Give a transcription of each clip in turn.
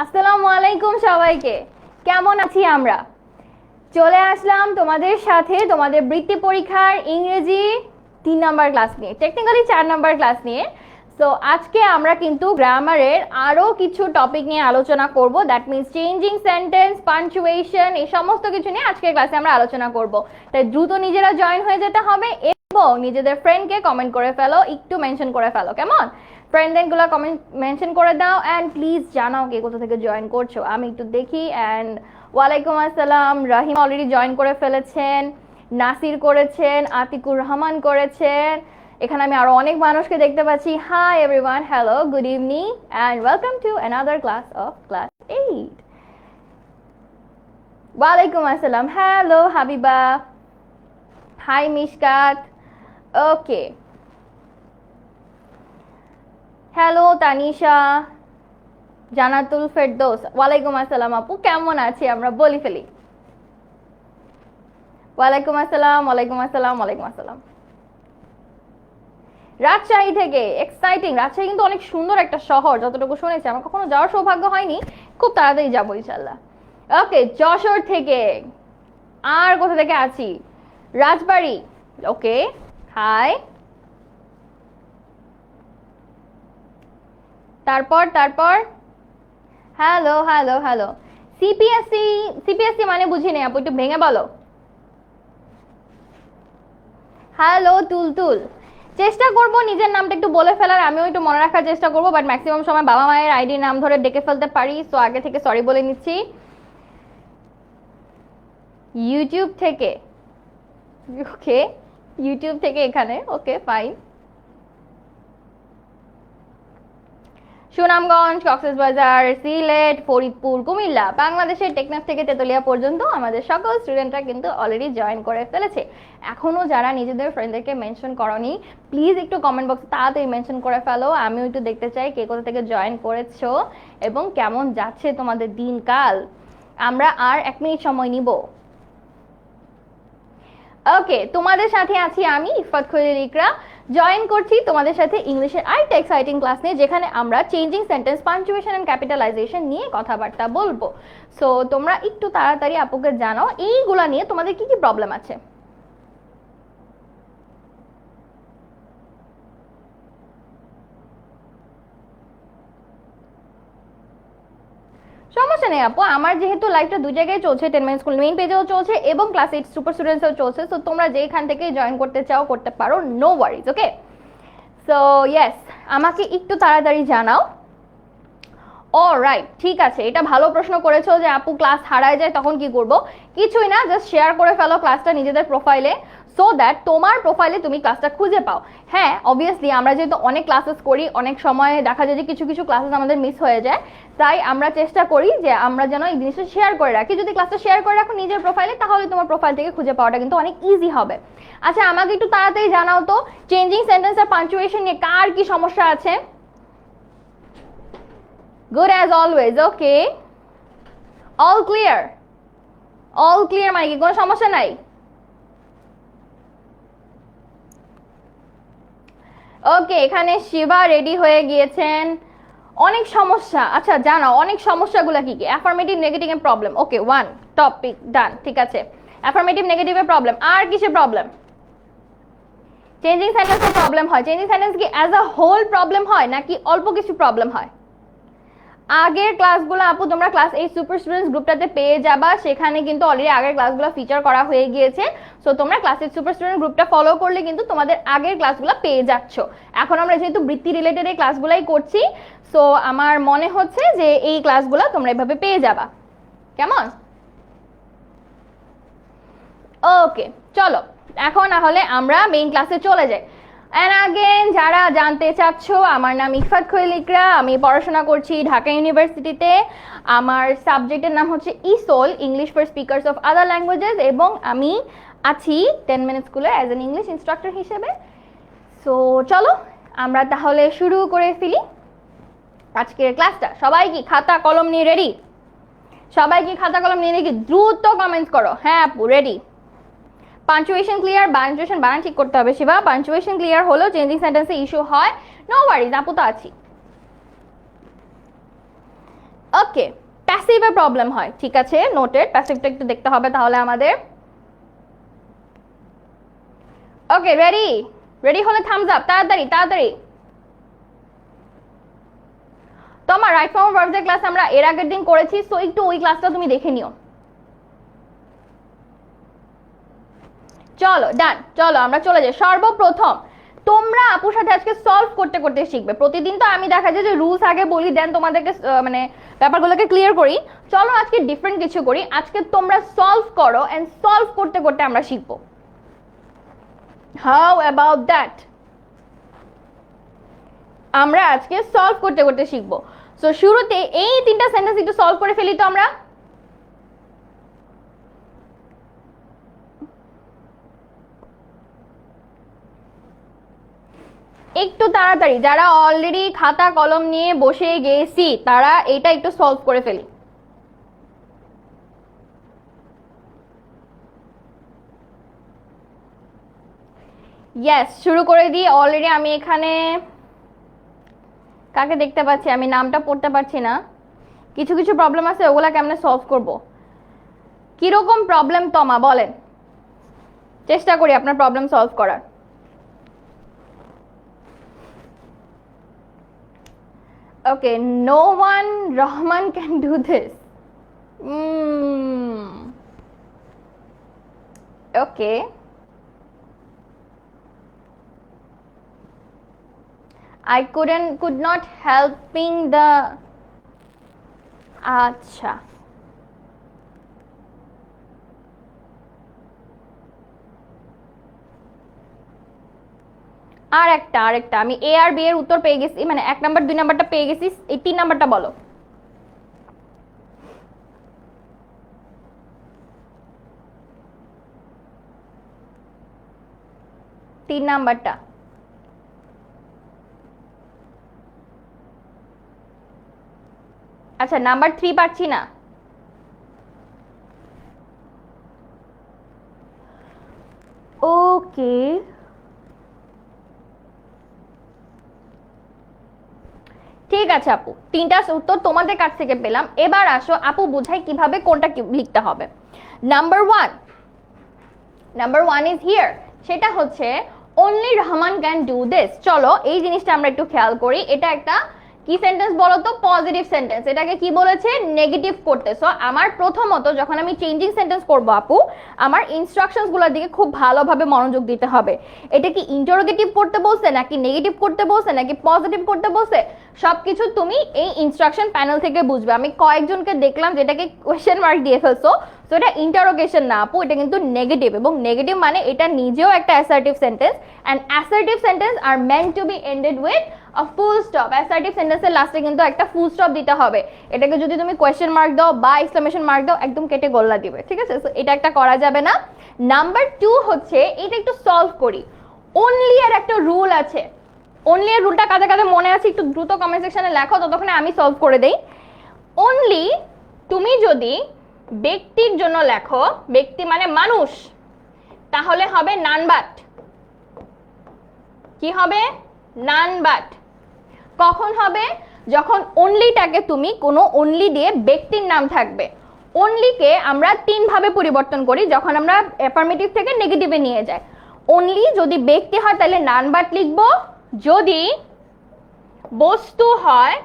আসসালামু আলাইকুম সবাইকে। কেমন আছি আমরা? চলে আসলাম তোমাদের সাথে তোমাদের বৃত্তি পরীক্ষার ইংরেজি 3 নাম্বার ক্লাস নিয়ে, টেকনিক্যালি 4 নাম্বার ক্লাস নিয়ে। সো আজকে আমরা কিন্তু গ্রামারের আরও কিছু টপিক নিয়ে আলোচনা করব। That means changing sentence, punctuation, এই সমস্ত কিছু নিয়ে আজকের ক্লাসে আমরা আলোচনা করব। তাই দ্রুত নিজেরা জয়েন হয়ে যেতে হবে এবং নিজেদের ফ্রেন্ডকে কমেন্ট করে ফেলো, একটু মেনশন করে ফেলো। কেমন? ফ্রেন্ডদেরগুলো কমেন্ট মেনশন করে দাও অ্যান্ড প্লিজ জানাও কে কোথা থেকে জয়েন করছো, আমি একটু দেখি। অ্যান্ড ওয়ালাইকুম আসসালাম, রাহিম অলরেডি জয়েন করে ফেলেছেন, নাসির করেছেন, আতিকুর রহমান করেছেন, এখানে আমি আরো অনেক মানুষকে দেখতে পাচ্ছি। Hi everyone, hello, good evening and welcome to another class of class 8। ওয়ালাইকুম আসসালাম, হ্যালো হাবিবা, হাই মিশকাত, ওকে, হ্যালো তানিশা, জানাতুল ফেরদৌস, ওয়ালাইকুম আসসালাম আপু, কেমন আছি আমরা বলি ফেলি। ওয়ালাইকুম আসসালাম, ওয়ালাইকুম আসসালাম, ওয়ালাইকুম আসসালাম। রাজশাহী থেকে, এক্সাইটিং। রাজশাহী কিন্তু অনেক সুন্দর একটা শহর, যতটুকু শুনেছি, আমার কখনো যাওয়ার সৌভাগ্য হয়নি, খুব তাড়াতাড়ি যাবো ইনশাল্লাহ। ওকে, যশোর থেকে, আর কোথা থেকে আছি, রাজবাড়ি, ওকে, হাই। তারপর তারপর hello hello hello. CPSC, CPSC মানে বুঝি নেই আপু, একটু ভেঙে বলো। হ্যালো তুলতুল। চেষ্টা করব নিজের নামটা একটু বলে ফেলার, আমিও একটু মনে রাখার চেষ্টা করব, বাট ম্যাক্সিমাম সময় বাবা মায়ের আইডির নাম ধরে ডেকে ফেলতে পারি, সো আগে থেকে সরি বলে নিচ্ছি। ইউটিউব থেকে, ওকে, ইউটিউব থেকে এখানে, ওকে ফাইন। সুনামগঞ্জ, কক্সবাজার, সিলেট, ফরিদপুর, কুমিল্লা, বাংলাদেশের টেকনাফ থেকে তেতুলিয়া পর্যন্ত আমাদের সকল স্টুডেন্টরা কিন্তু অলরেডি জয়েন করে ফেলেছে। এখনো যারা নিজেদের ফ্রেন্ডদেরকে মেনশন করনি, প্লিজ একটু কমেন্ট বক্সে তাড়াতাড়ি মেনশন করে ফেলো, আমিও একটু দেখতে চাই কে কোথা থেকে জয়েন করেছো এবং কেমন যাচ্ছে তোমাদের দিনকাল। আমরা আর 1 মিনিট সময় নিব। ওকে, তোমাদের সাথে আছি আমি ইফাত খলিল ইকরা, জয়েন করছি তোমাদের সাথে ইংলিশের আরেকটা এক্সাইটিং ক্লাস নিয়ে, যেখানে আমরা changing sentence, punctuation and capitalisation নিয়ে কথাবার্তা বলবো। সো তোমরা একটু তাড়াতাড়ি আপুকে জানাও এইগুলা নিয়ে তোমাদের কি কি প্রবলেম আছে। সমস্যা নেই আপু, আমার যেহেতু লাইভটা 2 জায়গায় চলছে, 10 মিনিট স্কুল মেইন পেজেও চলছে এবং ক্লাস 8 সুপার স্টুডেন্টসেও চলছে, সো তোমরা যেখান থেকে জয়েন করতে চাও করতে পারো, নো ওয়ারিজ। ওকে, সো ইয়েস, আমাকে একটু তাড়াতাড়ি জানাও। অলরাইট, ঠিক আছে, এটা ভালো প্রশ্ন করেছো যে আপু ক্লাস হারায় যায় তখন কি করব। কিছুই না, জাস্ট শেয়ার করে ফেলো ক্লাসটা নিজেদের প্রোফাইলে, সো দ্যাট তোমার প্রোফাইলে তুমি ক্লাসটা খুঁজে পাও। হ্যাঁ, অবভিয়াসলি আমরা যেহেতু অনেক ক্লাসেস করি, অনেক সময় দেখা যায় যে কিছু কিছু ক্লাসেস আমাদের মিস হয়ে যায়, তাই আমরা চেষ্টা করি যে আমরা যেন এই জিনিসটা শেয়ার করে রাখি। যদি ক্লাসটা শেয়ার করে রাখো নিজের প্রোফাইলে, তাহলে তোমার প্রোফাইল থেকে খুঁজে পাওয়াটা কিন্তু অনেক ইজি হবে। আচ্ছা, আমাকে একটু তাড়াতাড়ি জানাও তো, চেঞ্জিং সেন্টেন্স আর পাঞ্চুয়েশন নিয়ে কার কি সমস্যা আছে? Good as always, okay. All clear. All clear মানে কি কোনো সমস্যা নাই? ওকে, এখানে শিবা রেডি হয়ে গিয়েছেন। অনেক সমস্যা, আচ্ছা জানাও অনেক সমস্যাগুলো কি কি। অ্যাফার্মেটিভ, নেগেটিভ এর প্রবলেম, ওকে, 1 টপিক ডান, ঠিক আছে। অ্যাফার্মেটিভ, নেগেটিভের প্রবলেম, আর কিসের প্রবলেম? চেঞ্জিং সেন্টেন্সের প্রবলেম হয়। চেঞ্জিং সেন্টেন্স কি অ্যাজ আ হোল প্রবলেম হয় নাকি অল্প কিছু প্রবলেম হয়? আগের ক্লাসগুলো আপু তোমরা ক্লাস 8 সুপার স্টুডেন্টস গ্রুপটাতে পেয়ে যাবা, সেখানে কিন্তু অলরেডি আগের ক্লাসগুলো ফিচার করা হয়ে গিয়েছে। সো তোমরা ক্লাস 8 সুপার স্টুডেন্ট গ্রুপটা ফলো করলে কিন্তু তোমাদের আগের ক্লাসগুলো পেয়ে যাচ্ছ। এখন আমরা যেহেতু বৃত্তি রিলেটেড এই ক্লাসগুলাই করছি, সো আমার মনে হচ্ছে যে এই ক্লাসগুলো তোমরা এভাবে পেয়ে যাবা। কেমন? ওকে, চলো এখন তাহলে আমরা মেইন ক্লাসে চলে যাই। অ্যান্ড আগেন যারা জানতে চাচ্ছ, আমার নাম ইফাত খলিল ইকরা, আমি পড়াশোনা করছি ঢাকা ইউনিভার্সিটিতে। আমার সাবজেক্টের নাম হচ্ছে ESOL, English for speakers of other languages, এবং আমি আছি 10 মিনিট স্কুলে অ্যাজ অ্যান ইংলিশ ইনস্ট্রাক্টর হিসেবে। সো চলো আমরা তাহলে শুরু করে ফেলি আজকের ক্লাসটা। সবাই কি খাতা কলম নিয়ে রেডি? সবাই কি খাতা কলম নিয়ে রেডি? দ্রুত কমেন্টস করো। হ্যাঁ আপু রেডি। পাঞ্চুয়েশন ক্লিয়ার, পাঞ্চুয়েশন বানান ঠিক করতে হবে শিবা। পাঞ্চুয়েশন ক্লিয়ার হলো, চেঞ্জিং সেন্টেন্সে ইস্যু হয়, নো ওয়ারিজ, আপু তো আছি। ওকে, প্যাসিভে প্রবলেম হয়, ঠিক আছে, নোটেড। প্যাসিভটা একটু দেখতে হবে তাহলে আমাদের। ওকে, রেডি? রেডি হলে থামস আপ, তাড়াতাড়ি তাড়াতাড়ি। তোমার রাইট ফর্ম অফ ভার্বসের ক্লাস আমরা এর আগের দিন করেছি, সো একটু ওই ক্লাসটা তুমি দেখে নিও। চলো ডান, চলো আমরা চলে যাই। সর্বপ্রথম তোমরা আপুর সাথে আজকে সলভ করতে করতে শিখবে। প্রতিদিন তো আমি দেখা যায় যে রুলস আগে বলি, দেন তোমাদেরকে মানে ব্যাপারগুলোকে ক্লিয়ার করি। চলো আজকে ডিফারেন্ট কিছু করি, আজকে তোমরা সলভ করো, এন্ড সলভ করতে করতে আমরা শিখবো। How about that? আমরা আজকে সলভ করতে করতে শিখবো। সো শুরুতে এই তিনটা সেন্টেন্স একটু সলভ করে ফেলি তো আমরা। একটু তাড়াতাড়ি, যারা অলরেডি খাতা কলম নিয়ে বসে গেছি তারা এটা একটু সলভ করে ফেলি। ইয়েস, শুরু করে দিই। অলরেডি আমি এখানে কাকে দেখতে পাচ্ছি, আমি নামটা পড়তে পারছি না। কিছু কিছু প্রবলেম আছে, ওগুলা কেমনে সলভ করব? কিরকম প্রবলেম তমা বলেন, চেষ্টা করি আপনার প্রবলেম সলভ করার। Okay, no one Rahman can do this. Okay. I could not helping the আচ্ছা, আরেকটা আমি এ আর বি এর উত্তর পেয়ে গেছি, মানে 1 নাম্বার 2 নাম্বারটা পেয়ে গেছি। এই 3 নাম্বারটা বলো। তিন নাম্বারটা আচ্ছা, নাম্বার 3 পাচ্ছি না। ওকে, ঠিক আছে আপু, তিনটা উত্তর তোমাদের কাছ থেকে পেলাম। এবার আসো আপু বুঝাই কিভাবে কোনটা লিখতে হবে। নাম্বার ওয়ান ইজ হিয়ার, সেটা হচ্ছে only Rahman can do this. চলো এই জিনিসটা আমরা একটু খেয়াল করি। এটা একটা কি সেন্টেন্স বলো তো? Positive sentence. এটাকে কি বলেছে? নেগেটিভ করতে। সো আমার প্রথমত যখন আমি চেঞ্জিং সেন্টেন্স করব আপু, আমার ইনস্ট্রাকশনস গুলোর দিকে খুব ভালোভাবে মনোযোগ দিতে হবে। এটা কি ইন্টারোগেটিভ করতে বলছে, নাকি নেগেটিভ করতে বলছে, নাকি পজিটিভ করতে বলছে, সবকিছু তুমি এই ইনস্ট্রাকশন প্যানেল থেকে বুঝবে। আমি কয়েকজনকে দেখলাম যেটাকে কোয়েশ্চেন মার্ক দিয়ে ফেলছো, সো এটা ইন্টারোগেশন না আপু, এটা কিন্তু নেগেটিভ। এবং নেগেটিভ মানে এটা নিজেও একটা assertive sentence, and assertive sentence are meant to be ended with a full stop. Assertive সেন্টেন্সের লাস্টে কিন্তু একটা ফুল স্টপ দিতে হবে। এটাকে যদি তুমি কোয়েশ্চেন মার্ক দাও বা এক্সক্লেমেশন মার্ক দাও, একদম কেটে গোল্লা দিবে, ঠিক আছে? সো এটা একটা করা যাবে না। নাম্বার 2 হচ্ছে, এটা একটু সলভ করি। অনলি এর একটা রুল আছে। অনলি এর রুলটা কাদের কাদের মনে আছে একটু দ্রুত কমেন্ট সেকশনে লেখো, ততক্ষণে আমি সলভ করে দেই। অনলি তুমি যদি ব্যক্তির জন্য লেখো, ব্যক্তি মানে মানুষ, তাহলে হবে নান বাট। কি হবে? None but. কখন হবে? যখন অনলিটাকে তুমি কোনো অনলি দিয়ে ব্যক্তির নাম থাকবে। অনলিকে আমরা 3 ভাবে পরিবর্তন করি যখন আমরা অ্যাফার্মেটিভ থেকে নেগেটিভে নিয়ে যাই। অনলি যদি ব্যক্তি হয় তাহলে নান বাট লিখবো, যদি বস্তু হয়,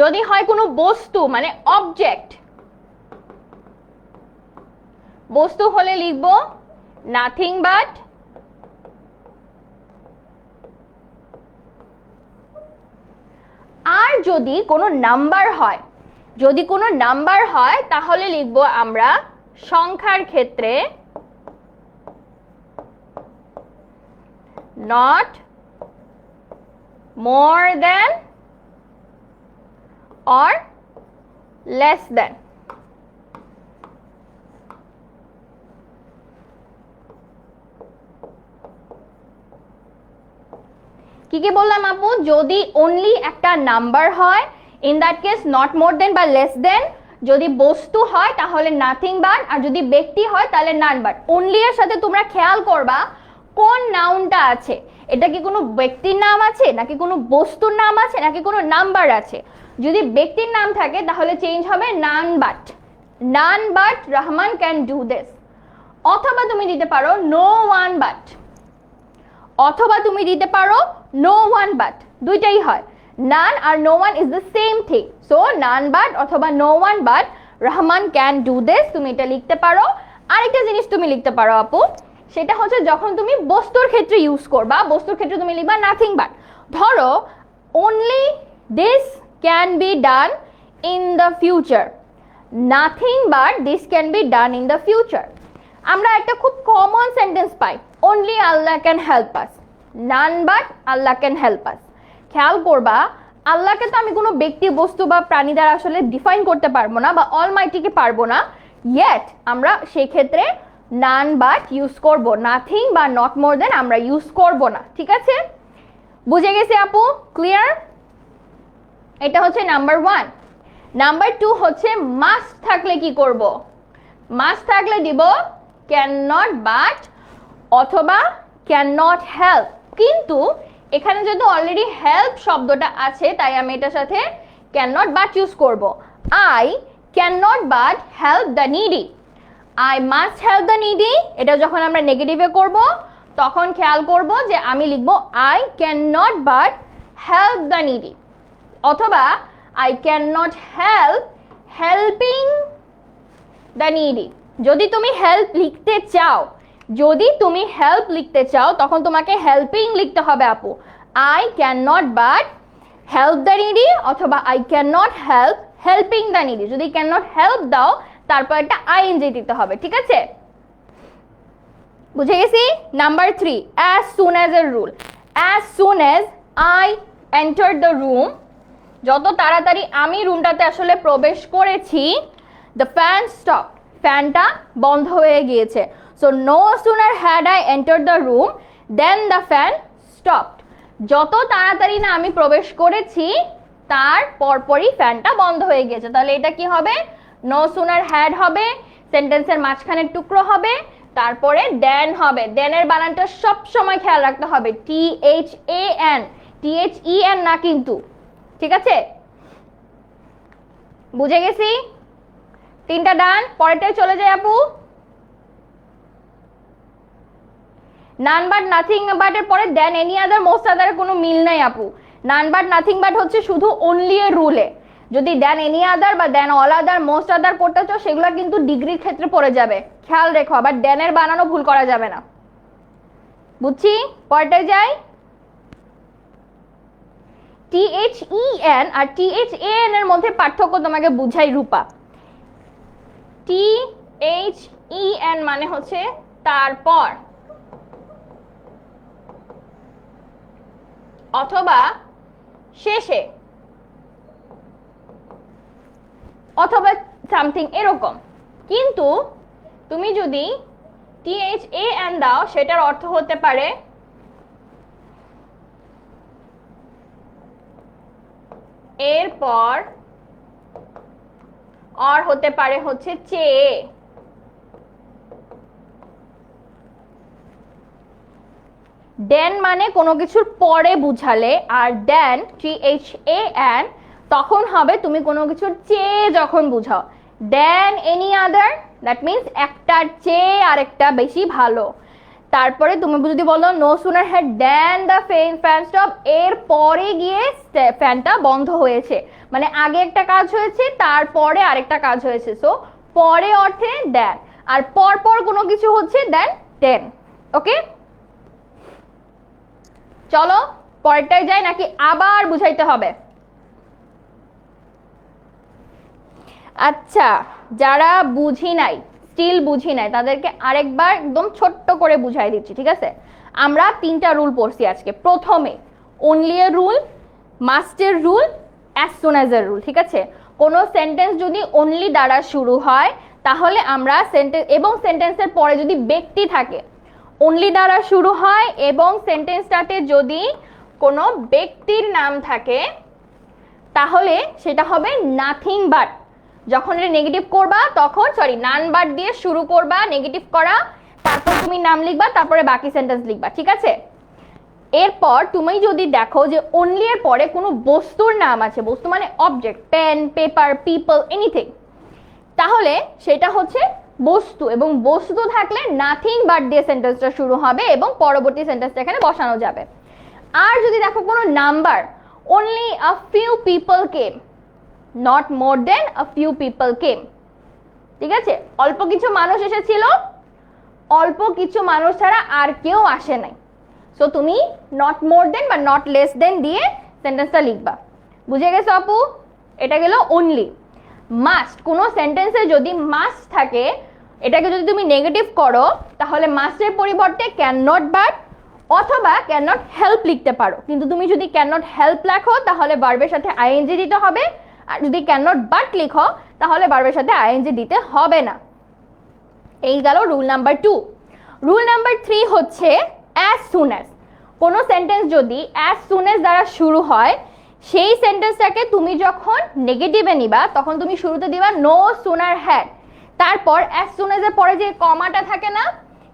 যদি হয় কোনো বস্তু মানে অবজেক্ট, বস্তু হলে লিখবো নাথিং বাট। আর যদি কোনো নাম্বার হয়, যদি কোনো নাম্বার হয় তাহলে লিখবো আমরা সংখ্যার ক্ষেত্রে not more than or less than। কি কি বললাম আপু? যদি অনলি একটা নাম্বার হয়, in that case not more than বা লেস দেন। যদি বস্তু হয় তাহলে নাথিং বাট, আর যদি ব্যক্তি হয় তাহলে নান বাট। অনলি এর সাথে তোমরা খেয়াল করবা কোন নাউনটা আছে, এটা কি কোনো ব্যক্তির নাম আছে নাকি কোনো বস্তুর নাম আছে নাকি কোনো নাম্বার আছে। যদি ব্যক্তির নাম থাকে তাহলে চেঞ্জ হবে none but Rahman can do this, অথবা তুমি দিতে পারো নো ওয়ান বাট, অথবা তুমি দিতে পারো নো ওয়ান বাট, দুইটাই হয়। নান আর no one is the same thing, so none but অথবা no one but Rahman can do this, তুমি এটা লিখতে পারো। আরেকটা জিনিস তুমি লিখতে পারো আপু, সেটা হচ্ছে যখন তুমি বস্তুর ক্ষেত্রে ইউজ করবা, বস্তুর ক্ষেত্রে তুমি লিখবা নাথিং বাট। ধরো only this can be done in the future, nothing but this can be done in the future. আমরা একটা খুব common sentence pi, only Allah can help us, none but Allah can help us. খেয়াল করবা আল্লাহকে তো আমি কোনো ব্যক্তি বস্তু বা প্রাণী দ্বারা আসলে ডিফাইন করতে পারবো না বা অলমাইটিকে পারবো না, ইয়েট আমরা সেই ক্ষেত্রে নান বাট ইউজ করব, নাথিং বা নট মোর দেন আমরা ইউজ করব না। ঠিক আছে, বুঝে গেছি আপু? ক্লিয়ার? এটা হচ্ছে নাম্বার 1। নাম্বার 2 হচ্ছে মাস্ট থাকলে কি করব? মাস্ট থাকলে দিব ক্যান নট বাট অথবা ক্যান নট হেল্প, কিন্তু এখানে যেহেতু অলরেডি হেল্প শব্দটা আছে তাই আমি এটার সাথে ক্যান নট বাট ইউজ করব। I can not but help the needy, I must help the needy, এটা যখন আমরা নেগেটিভে করব তখন খেয়াল করব যে আমি লিখব I can not but help the needy, অথবা I can not help helping the needy. যদি তুমি হেল্প লিখতে চাও, যদি তুমি হেল্প লিখতে চাও তখন তোমাকে হেল্পিং লিখতে হবে আপু। I can not but help the needy অথবা I can not help helping the needy. যদি ক্যান নট হেল্প দাও তারপর একটা আইএনজি দিতে হবে। ঠিক আছে, বুঝে গেছি? নাম্বার 3, অ্যাজ সুন অ্যাজ এর rule. As soon as I enter the room, যত তাড়াতাড়ি আমি রুমটাতে আসলে প্রবেশ করেছি, দ্য ফ্যান স্টপ, ফ্যানটা বন্ধ হয়ে গিয়েছে। So no sooner had I enter the room then the fan stopped, যত তাড়াতাড়ি না আমি প্রবেশ করেছি তার পরপরই ফ্যানটা বন্ধ হয়ে গেছে। তাহলে এটা কি হবে? নো সুনার হ্যাড হবে, সেন্টেন্সের মাঝখানের টুকরো হবে, তারপরে দেন হবে। দেনের বানানটা সব সময় খেয়াল রাখতে হবে, THAN, THEN না কিন্তু। ঠিক আছে, বুঝে গেছি? 3টা ডান, পরেরটায় চলে যায় আপু। নান বাট নাথিং বাটের পরে দেন এনি আদার মোস্ট আদারের কোনো মিল নাই আপু। নান বাট নাথিং বাট হচ্ছে শুধু অনলি এর রুলে, যদি দেন এনি আদার বা দেন অল আদার মোস্ট আদার করতে চাও সেগুলো কিন্তু ডিগ্রির ক্ষেত্রে পড়ে যাবে, খেয়াল রেখো। আবার দেনের বানানো ভুল করা যাবে না, বুঝছি? পরেরটায় যাই। THEN আর THAN এর মধ্যে পার্থক্য তোমাকে বুঝাই রূপা। THEN মানে হচ্ছে তারপর অথবা শেষে অথবা সামথিং এরকম, কিন্তু তুমি যদি THAN দাও সেটার অর্থ হতে পারে এরপর, আর হতে পারে হচ্ছে চেয়ে। দেন মানে কোনো কিছুর পরে বুঝালে, আর দেন THAN তখন হবে তুমি কোনো কিছুর চেয়ে যখন বুঝাও। Then any other, that means একটার চেয়ে আরেকটা বেশি ভালো। তারপরে তুমি যদি বলো no sooner had then the fan stop, এর পরে গিয়ে ফ্যানটা বন্ধ হয়েছে, মানে আগে একটা কাজ হয়েছে তারপরে আরেকটা কাজ হয়েছে। সো পরে অর্থে দেন, আর পরপর কোনো কিছু হচ্ছে দেন টেন। ওকে, চলো পরেরটায় যাই নাকি আবার বুঝাইতে হবে? আচ্ছা, যারা বুঝি নাই, স্টিল বুঝি নাই, তাদেরকে আরেকবার একদম ছোট্ট করে বুঝাই দিচ্ছি। ঠিক আছে, আমরা 3টা রুল পড়ছি আজকে। প্রথমে অনলি এর রুল, মাস্টের রুল, অ্যাজ সুন অ্যাজ এর রুল। ঠিক আছে, কোনো সেন্টেন্স যদি অনলি দ্বারা শুরু হয় তাহলে আমরা সেন্টেন্স এবং সেন্টেন্সের পরে যদি ব্যক্তি থাকে, অনলি দ্বারা শুরু হয় এবং সেন্টেন্সটাতে যদি কোনো ব্যক্তির নাম থাকে তাহলে সেটা হবে নাথিং বাট। যখন এটা নেগেটিভ করবা তখন নান বাট দিয়ে শুরু করবা, নেগেটিভ করা, তারপর তুমি নাম লিখবা, তারপরে বাকি সেন্টেন্স লিখবা, ঠিক আছে? এরপর তুমি যদি দেখো যে অনলি এর পরে কোনো বস্তুর নাম আছে, বস্তু মানে object, pen, paper, people, anything, তাহলে সেটা হচ্ছে বস্তু, এবং বস্তু থাকলে নাথিং বাট দিয়ে সেন্টেন্সটা শুরু হবে এবং পরবর্তী সেন্টেন্সটা এখানে বসানো যাবে। আর যদি দেখো কোনো number, only a few people came, not more than a few people came, ঠিক আছে? অল্প কিছু মানুষ এসেছিল, অল্প কিছু মানুষ ছাড়া আর কেউ আসে নাই। সো তুমি নট মোর দেন বা নট লেস দেন দিয়ে সেন্টেন্সটা লিখবা। বুঝে গেছো আপু? এটা গেল অনলি। মাস্ট, কোনো সেন্টেন্সে যদি মাস্ট থাকে, এটাকে যদি তুমি নেগেটিভ করো তাহলে মাস্টের পরিবর্তে ক্যান নট বাট অথবা ক্যান নট হেল্প লিখতে পারো। কিন্তু তুমি যদি ক্যান নট হেল্প লেখো তাহলে ভার্বের সাথে আইএনজি দিতে হবে, আর যদি ক্যান নট বাট লিখো তাহলে ভার্বের সাথে আইএনজি দিতে হবে না। এই গেল রুল নাম্বার 2। রুল নাম্বার 3 হচ্ছে অ্যাজ সুন অ্যাজ। কোনো সেন্টেন্স যদি অ্যাজ সুন অ্যাজ দ্বারা শুরু হয়, সেই সেন্টেন্সটাকে তুমি যখন নেগেটিভে নিবা তখন তুমি শুরুতে দিবা নো সুনার হ্যাড, তারপর অ্যাজ সুন অ্যাজ এর পরে যে কমাটা থাকে না,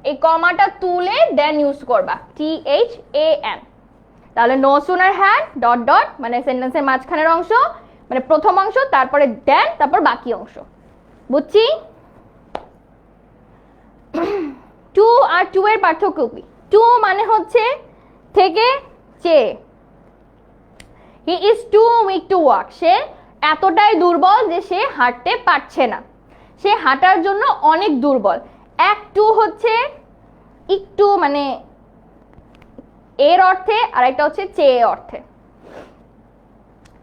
এই কমাটা তুলে দেন ইউজ করবা, THAN। তাহলে no sooner had dot dot মানে সেন্টেন্সের মাঝখানের অংশ, মানে প্রথম অংশ, তারপরে দেন, তারপর বাকি অংশ। বুঝছি? 2 আর 2 এর পার্থক্য কি? 2 মানে হচ্ছে থেকে চেয়ে, he is too weak to walk, সে এতটাই দুর্বল যে সে হাঁটতে পারছে না, সে হাঁটার জন্য অনেক দুর্বল। এক টু হচ্ছে একটু মানে এর অর্থে, আর একটা হচ্ছে চেয়ে অর্থে।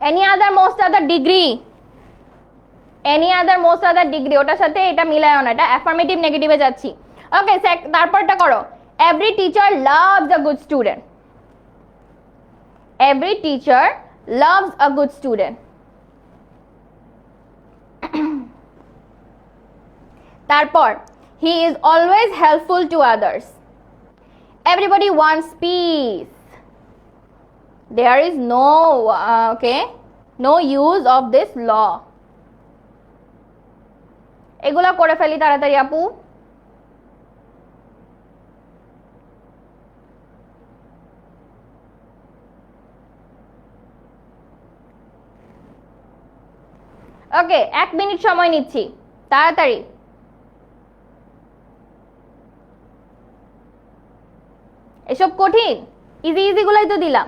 Any other most other degree, any other most other degree, ওটার সাথে এটা মিলায় না, এটা অ্যাফার্মেটিভ নেগেটিভে যাচ্ছি। ওকে, তারপরটা করো, every teacher loves a good student, every teacher loves a good student. তারপর he is always helpful to others, everybody wants peace, there is no no use of this law। এগুলা করে ফেলি তাড়াতাড়ি আপু। ওকে, 1 minute সময় নিচ্ছি, তাড়াতাড়ি। এসব কঠিন, ইজি ইজি গুলাই তো দিলাম।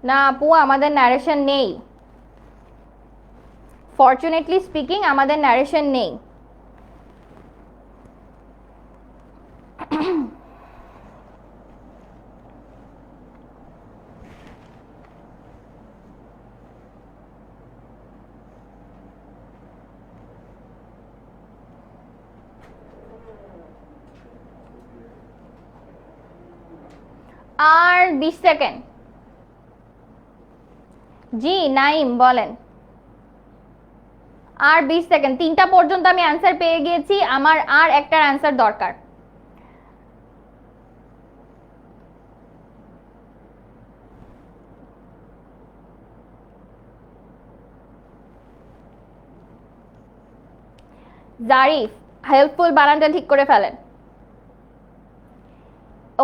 না আপু, আমাদের ন্যারেশন নেই, ফরচুনেটলি স্পিকিং আমাদের ন্যারেশন নেই। আর 20 সেকেন্ড। জি নাইম বলেন। আর 20 সেকেন্ড, 3টা পর্যন্ত আমি অ্যান্সার পেয়ে গিয়েছি, আমার আর একটার অ্যান্সার দরকার। জারিফ, হেল্পফুল বানানটা ঠিক করে ফেলেন।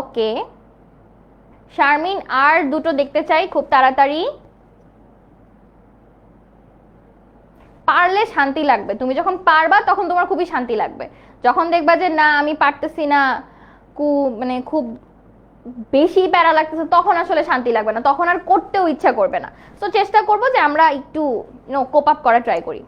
ওকে, শারমিন, আর দুটো দেখতে চাই খুব তাড়াতাড়ি। পারলে শান্তি লাগবে, তুমি যখন পারবা তখন তোমার খুবই শান্তি লাগবে। যখন দেখবা যে না আমি পারতেছি না, মানে খুব বেশি প্যারা লাগতেছে, তখন আসলে শান্তি লাগবে না, তখন আর করতেও ইচ্ছা করবে না। তো চেষ্টা করবো যে আমরা একটু কোপ আপ করা ট্রাই করি।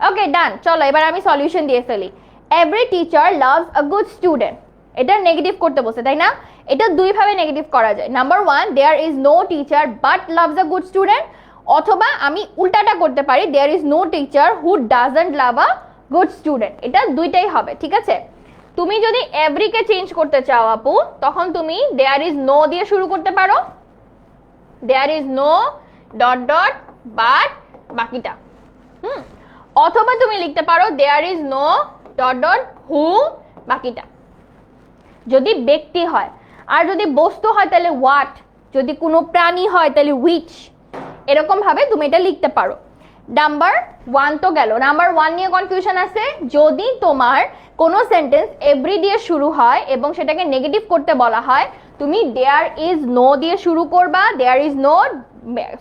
ওকে ডান, চলো এবার আমি সলিউশন দিয়ে ফেলি। Every teacher loves a good student, এটা নেগেটিভ করতে বসে, তাই না? এটা দুইভাবে নেগেটিভ করা যায়। Number 1, there is no teacher but loves a good student, অথবা আমি উল্টাটা করতে পারি, there is no teacher who doesn't love a good student. এটা দুইটাই হবে, ঠিক আছে। তুমি যদি এভরিকে চেঞ্জ করতে চাও আপু, তখন তুমি দেয়ার ইজ নো দিয়ে শুরু করতে পারো, there is no dot dot but বাকিটা। অথবা তুমি লিখতে পারো there is no dot dot who বাকিটা, যদি ব্যক্তি হয়। আর যদি বস্তু হয় তাহলে হোয়াট, যদি কোনো প্রাণী হয় তাহলে হুইচ, এরকম ভাবে তুমি এটা লিখতে পারো। নাম্বার 1 তো গেল। নাম্বার 1 নিয়ে কনফিউশন আছে, যদি তোমার কোনো সেন্টেন্স এভরি দিয়ে শুরু হয় এবং সেটাকে নেগেটিভ করতে বলা হয়, তুমি দেয়ার ইজ নো দিয়ে শুরু করবা, দেয়ার ইজ নো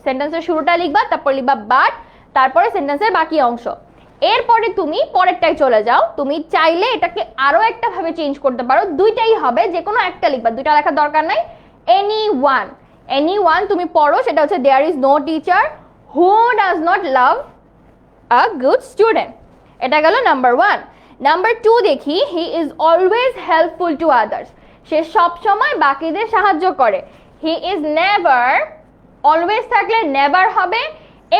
সেন্টেন্সের শুরুটা লিখবা, তারপর লিখবা বাট, তারপরে সেন্টেন্সের বাকি অংশ। এরপরে তুমি পরেরটায় চলে যাও। তুমি চাইলে এটাকে আরো একটা ভাবে চেঞ্জ করতে পারো, দুইটাই হবে, যে কোনো একটা লিখবা, দুইটা লেখার দরকার নাই। এনি ওয়ান তুমি পড়ো, সেটা হচ্ছে there is no teacher who does not love a good student. এটা গেল নাম্বার 1। নাম্বার 2 দেখি, he is always helpful to others, সে সবসময় বাকিদের সাহায্য করে। হি ইজ নেভার, অলওয়েজ থাকলে নেভার হবে,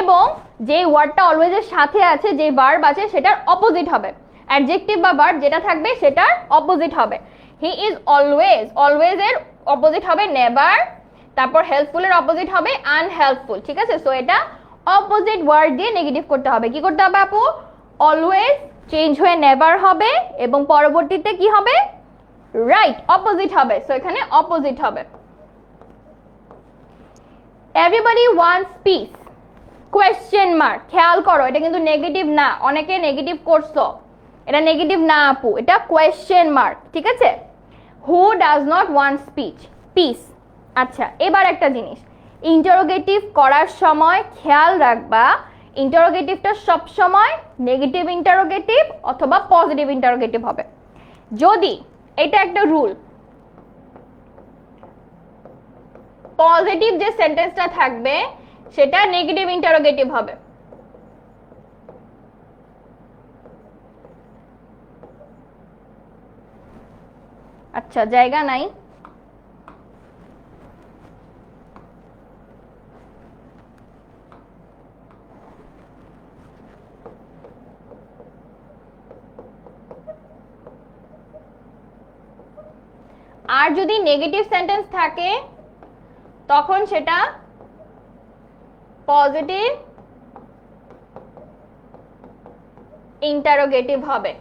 এবং যে ওয়ার্ডটা অলওয়েজ এর সাথে আছে, যে ভার্ব আছে, সেটার অপোজিট হবে। অ্যাডজেক্টিভ বা ভার্ব যেটা থাকবে সেটার অপোজিট হবে। হি ইজ অলওয়েজ, অলওয়েজ এর অপোজিট হবে নেভার, তারপর হেল্পফুল এর অপোজিট হবে আনহেল্পফুল, ঠিক আছে। সো এটা অপোজিট ওয়ার্ড দিয়ে নেগেটিভ করতে হবে। কি করতে হবে আপু? অলওয়েজ চেঞ্জ হয়ে নেভার হবে, এবং পরবর্তীতে কি হবে? রাইট, অপোজিট হবে। সো এখানে অপোজিট হবে। Everybody wants piece, question mark. খেয়াল করো, এটা কিন্তু নেগেটিভ না, অনেকে নেগেটিভ করছো, এটা নেগেটিভ না আপু, এটা কোয়েশ্চেন মার্ক, ঠিক আছে। হু does not want speech, piece. আচ্ছা, এবার একটা জিনিস, ইন্টারোগেটিভ করার সময় খেয়াল রাখবা, ইন্টারোগেটিভটা সবসময় নেগেটিভ ইন্টারোগেটিভ অথবা পজিটিভ ইন্টারোগেটিভ হবে। যদি এটা একটা রুল, পজিটিভ যে সেন্টেন্সটা থাকবে সেটা নেগেটিভ ইন্টারোগেটিভ হবে। আচ্ছা, জায়গা নাই। আর যদি নেগেটিভ সেন্টেন্স থাকে তখন সেটা পজিটিভ ইন্টারোগেটিভ হবে।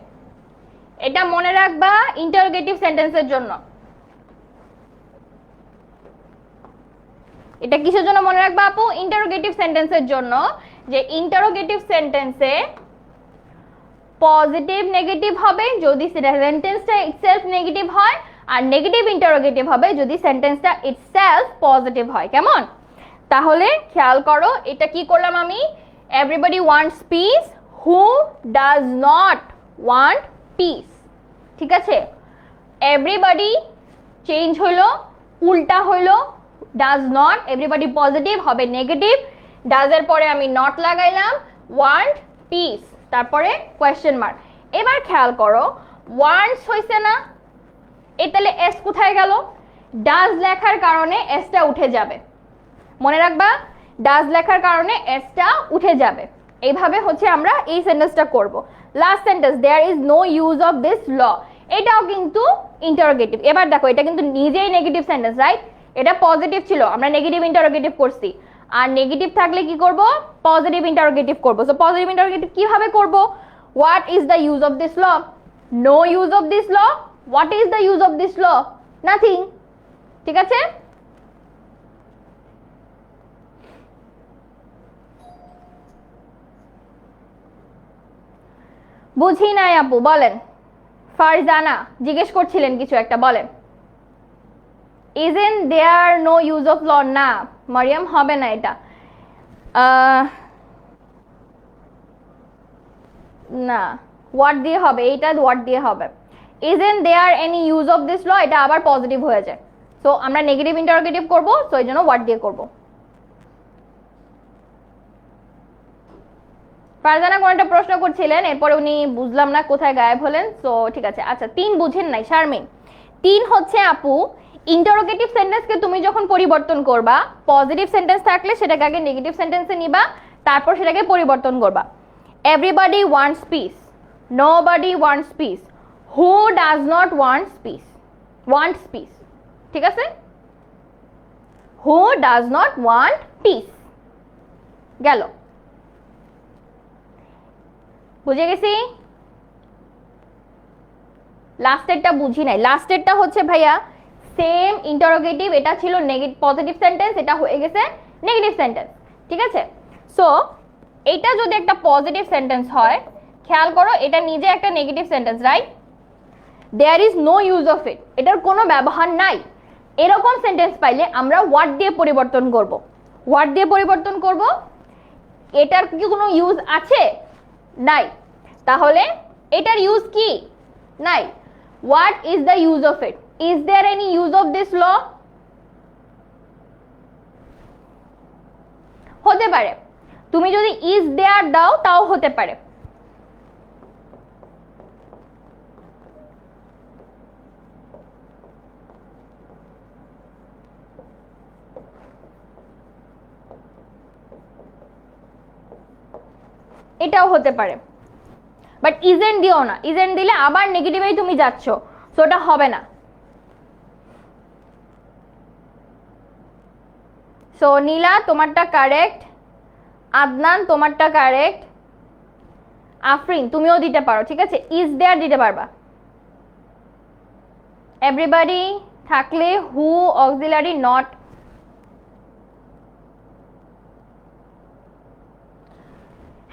এটা মনে রাখবা ইন্টারোগেটিভ সেন্টেন্সের জন্য। এটা কিসের জন্য মনে রাখবা আপু? ইন্টারোগেটিভ সেন্টেন্সের জন্য, যে ইন্টারোগেটিভ সেন্টেন্সে পজিটিভ নেগেটিভ হবে যদি সেন্টেন্সটা ইটসেলফ নেগেটিভ হয়, আর নেগেটিভ ইন্টারোগেটিভ হবে যদি সেন্টেন্সটা ইটসেলফ পজিটিভ হয়। কেমন? তাহলে খেয়াল করো, এটা কি করলাম আমি? Everybody wants piece, who does not want piece, ঠিক আছে। এভরিবডি চেঞ্জ হইলো, উল্টা হইলো, ডাজ নট, এভরিবডি পজিটিভ হবে নেগেটিভ, ডাজ এর পরে আমি নট লাগাইলাম, ওয়ান্ট পিস, তারপরে কোয়েশ্চেন মার্ক। এবার খেয়াল করো, ওয়ান্টস হইছে না, এই তাহলে এস কোথায় গেল? ডাজ লেখার কারণে এসটা উঠে যাবে, মনে রাখবা, ডাজ লেখার কারণে এসটা উঠে যাবে। এইভাবে হচ্ছে আমরা এই সেন্টেন্সটা করব। Last sentence, there is no use of this law, এটাও কিন্তু ইন্টারোগেটিভ। এবার দেখো, এটা কিন্তু নিজেই নেগেটিভ সেন্টেন্স, রাইট? এটা পজিটিভ ছিল, আমরা নেগেটিভ ইন্টারোগেটিভ করছি, আর নেগেটিভ থাকলে কি করব? পজিটিভ ইন্টারোগেটিভ করব। সো পজিটিভ ইন্টারোগেটিভ কিভাবে করব? What is the use of this law? No use of this law. What is the use of this law? Nothing, ঠিক আছে। বুঝি নাই আপু, বলেন। ফারজানা জিজ্ঞেস করছিলেন কিছু একটা, বলেন। Isn't there no use of law? না মারিয়াম, হবে না এটা, না, what দিয়ে হবে, এইটা what দিয়ে হবে। Isn't there any use of this law? এটা আবার পজিটিভ হয়ে যায়। সো আমরা নেগেটিভ ইন্টারোগেটিভ করব, সো এই জন্য what দিয়ে করব। ফারজানা কোন একটা প্রশ্ন করছিলেন, এরপরে উনি বুঝলাম না কোথায় গায়েব হলেন। সো ঠিক আছে। আচ্ছা, 3 বুঝেন নাই শারমিন? 3 হচ্ছে আপু, ইন্টারোগেটিভ সেন্টেন্সকে তুমি যখন পরিবর্তন করবা, পজিটিভ সেন্টেন্স থাকলে সেটাকে আগে নেগেটিভ সেন্টেন্সে নিবা, তারপর সেটাকে পরিবর্তন করবা। Everybody wants piece, nobody wants piece, who does not wants piece, wants piece, ঠিক আছে? হু ডাজ নট ওয়ান্ট পিস, গেল। বুঝে গেছি? লাস্টেরটা বুঝি নাই। লাস্টেরটা হচ্ছে ভাইয়া সেম ইন্টারোগেটিভ, এটা ছিল নেগেটিভ পজিটিভ সেন্টেন্স, এটা হয়ে গেছে নেগেটিভ সেন্টেন্স, ঠিক আছে? সো এটা যদি একটা পজিটিভ সেন্টেন্স হয়, খেয়াল করো এটা নিজে একটা negative sentence, right? There is no use of it, এটার কোনো ব্যবহার নাই। এরকম সেন্টেন্স পাইলে আমরা ওয়ার্ড দিয়ে পরিবর্তন করব। ওয়ার্ড দিয়ে পরিবর্তন করব, এটার কি কোনো ইউজ আছে? নাই। তাহলে এটার ইউজ কি? নাই। What is the use of it? Is there any use of this law? হতে পারে, তুমি যদি ইজ দেয়ার দাও তাও হতে পারে। এটাও হতে পারে, বাট ইজেন্ট দিও না। ইজেন্ট দিলে আবার নেগেটিভেই তুমি যাচ্ছ, সো ওটা হবে না। সো নীলা তোমারটা কারেক্ট, আদনান তোমারটা কারেক্ট, আফরিন তুমিও দিতে পারো, ঠিক আছে? ইজ দেয়ার দিতে পারবা। এভরিবডি থাকলে হু অক্সিলারি নট,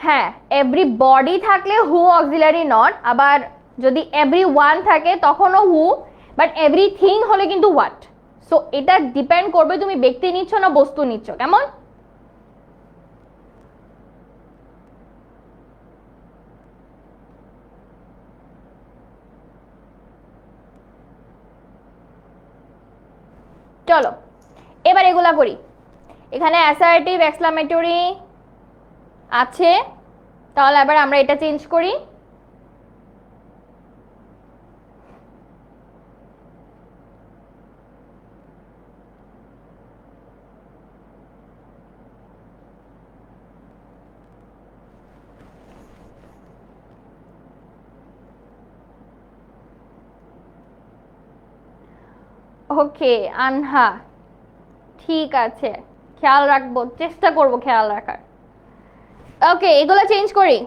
হ্যাঁ এভরিবডি থাকলে হু অক্সিলারি নট, আবার যদি এভরি ওয়ান থাকে তখনও হু, বাট এভরিথিং হলে কিন্তু হোয়াট। সো এটা ডিপেন্ড করবে তুমি ব্যক্তি নিচ্ছ না বস্তু নিচ্ছ, কেমন? চলো এবার এগুলা করি। এখানে অ্যাসার্টিভ এক্সক্লামেটরি আছে, তাহলে এবার আমরা এটা চেঞ্জ করি। ওকে আনহা, ঠিক আছে, খেয়াল রাখবো, চেষ্টা করব খেয়াল রাখার। ওকে এগুলো চেঞ্জ করি।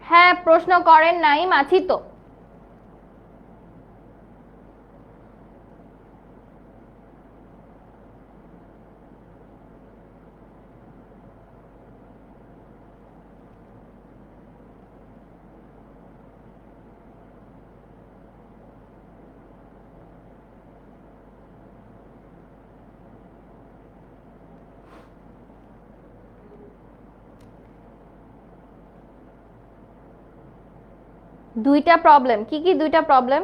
হ্যাঁ প্রশ্ন করেন নাই, আছি তো। দুইটা প্রবলেম, কি কি দুইটা প্রবলেম?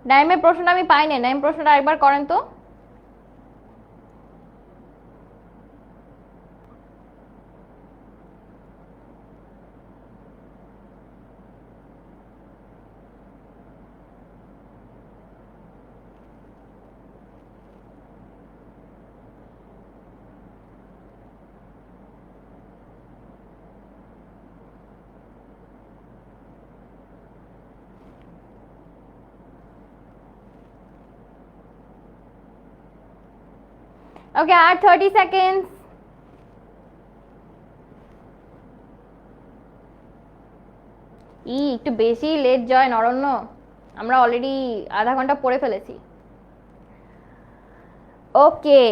নাইমের প্রশ্নটা আমি পাই না, নাইম প্রশ্নটা একবার করেন তো। ওকে আর 30 সেকেন্ডস। একটু বেশি লেট জয়েন অরণ্য, আমরা অলরেডি আধা ঘন্টা পড়ে ফেলেছি। ওকে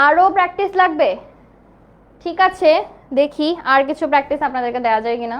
আরো প্র্যাকটিস লাগবে, ঠিক আছে দেখি আর কিছু প্র্যাকটিস আপনাদেরকে দেওয়া যায় কিনা।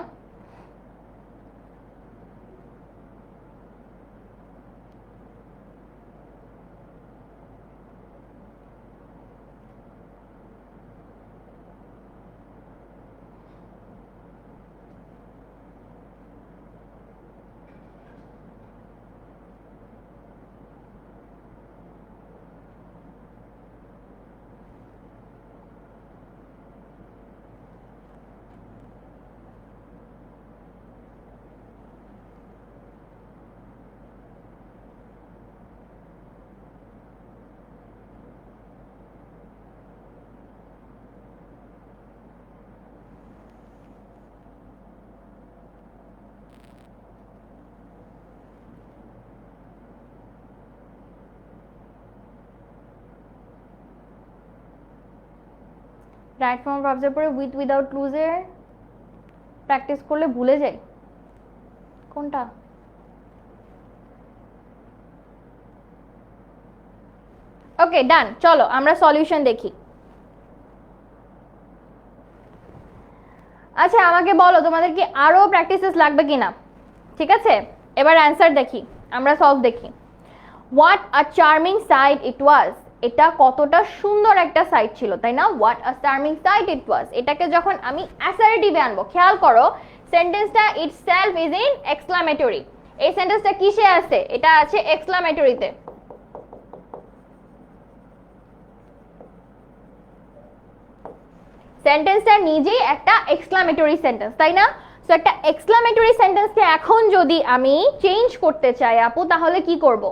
রাইট ফর্ম ভার্বসের পরে উইথ উইদাউট ক্লুজের প্র্যাকটিস করলে ভুলে যাই কোনটা। ওকে ডান, চলো আমরা সলিউশন দেখি। আচ্ছা আমাকে বলো তোমাদের কি আরো প্র্যাকটিসেস লাগবে কিনা। ঠিক আছে, এবার অ্যান্সার দেখি, আমরা সলভ দেখি। What a charming sight it ওয়াজ, এটা কতটা সুন্দর একটা সাইট ছিল, তাই না? What a charming sight it ওয়াজ, এটাকে যখন আমি অ্যাসার্টিভে আনবো, খেয়াল করো সেন্টেন্সটা ইটসেলফ ইজ ইন এক্সক্লামেটরি। এই সেন্টেন্সটা কিসে আছে? এটা আছে এক্সক্লামেটরিতে। সেন্টেন্সটা নিজেই একটা এক্সক্লামেটরি সেন্টেন্স, তাই না? সো একটা এক্সক্লামেটরি সেন্টেন্সকে এখন যদি আমি চেঞ্জ করতে চাই আপু, তাহলে কি করব?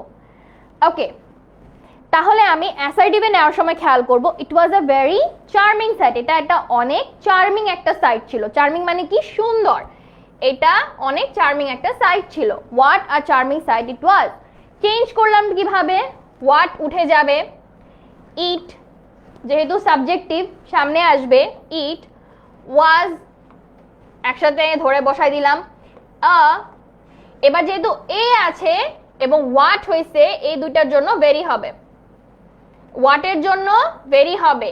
ওকে, তাহলে আমি অ্যাসার্টিভে নেওয়ার সময় খেয়াল করব ইট ওয়াজ আ ভেরি চার্মিং সাইট, এটা একটা অনেক চার্মিং একটা সাইট ছিল। চার্মিং মানে কি? সুন্দর। এটা অনেক চার্মিং একটা সাইট ছিল। What a charming sight it was. Change করলাম কিভাবে? হোয়াট উঠে যাবে, ইট যেহেতু সাবজেক্টিভ সামনে আসবে, ইট ওয়াজ একসাথে ধরে বসাই দিলাম এবার যেহেতু এ আছে এবং হোয়াট হয়েছে, এই দুইটার জন্য ভেরি হবে, হোয়াটের জন্য ভেরি হবে,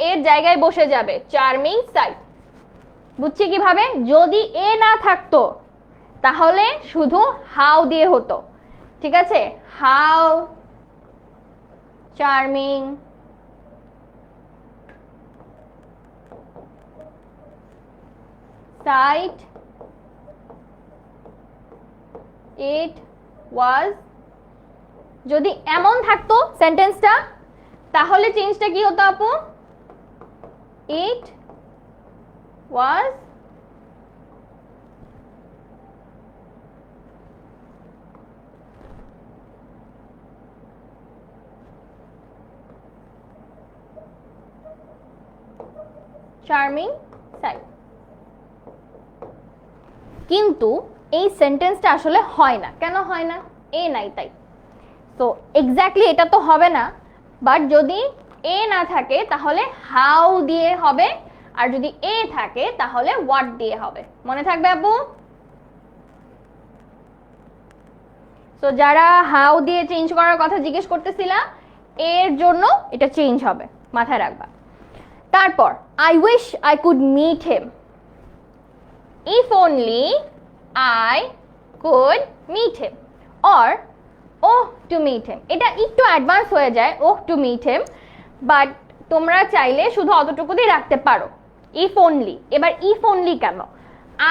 এর জায়গায় বসে যাবে চার্মিং সাইট। বুঝছি কিভাবে? যদি এ না থাকতো তাহলে শুধু হাউ দিয়ে হতো। ঠিক আছে, হাউ চার্মিং সাইট ইট ওয়াজ। যদি এমন থাকতো সেন্টেন্সটা, তাহলে চেঞ্জটা কি হতো আপু? ইট ওয়াজ চার্মিং সাইট। কিন্তু এই সেন্টেন্সটা আসলে হয় না। কেন হয় না? এ নাই তাই। তো এক্স্যাক্টলি এটা তো হবে না, বাট যদি এ না থাকে তাহলে হাউ দিয়ে হবে, আর যদি এ থাকে তাহলে হোয়াট দিয়ে হবে। মনে থাকবে আপু? তো যারা হাউ দিয়ে চেঞ্জ করার কথা জিজ্ঞেস করতেছিলা, এর জন্য এটা চেঞ্জ হবে, মাথায় রাখবা। তারপর I wish I could meet him, if only I could meet him, or oh to meet him. এটা একটু অ্যাডভান্স হয়ে যায়, oh to meet him, but তোমরা চাইলে শুধু অতটুকুতেই রাখতে পারো, ইফ অনলি। এবার ইফ অনলি কেন?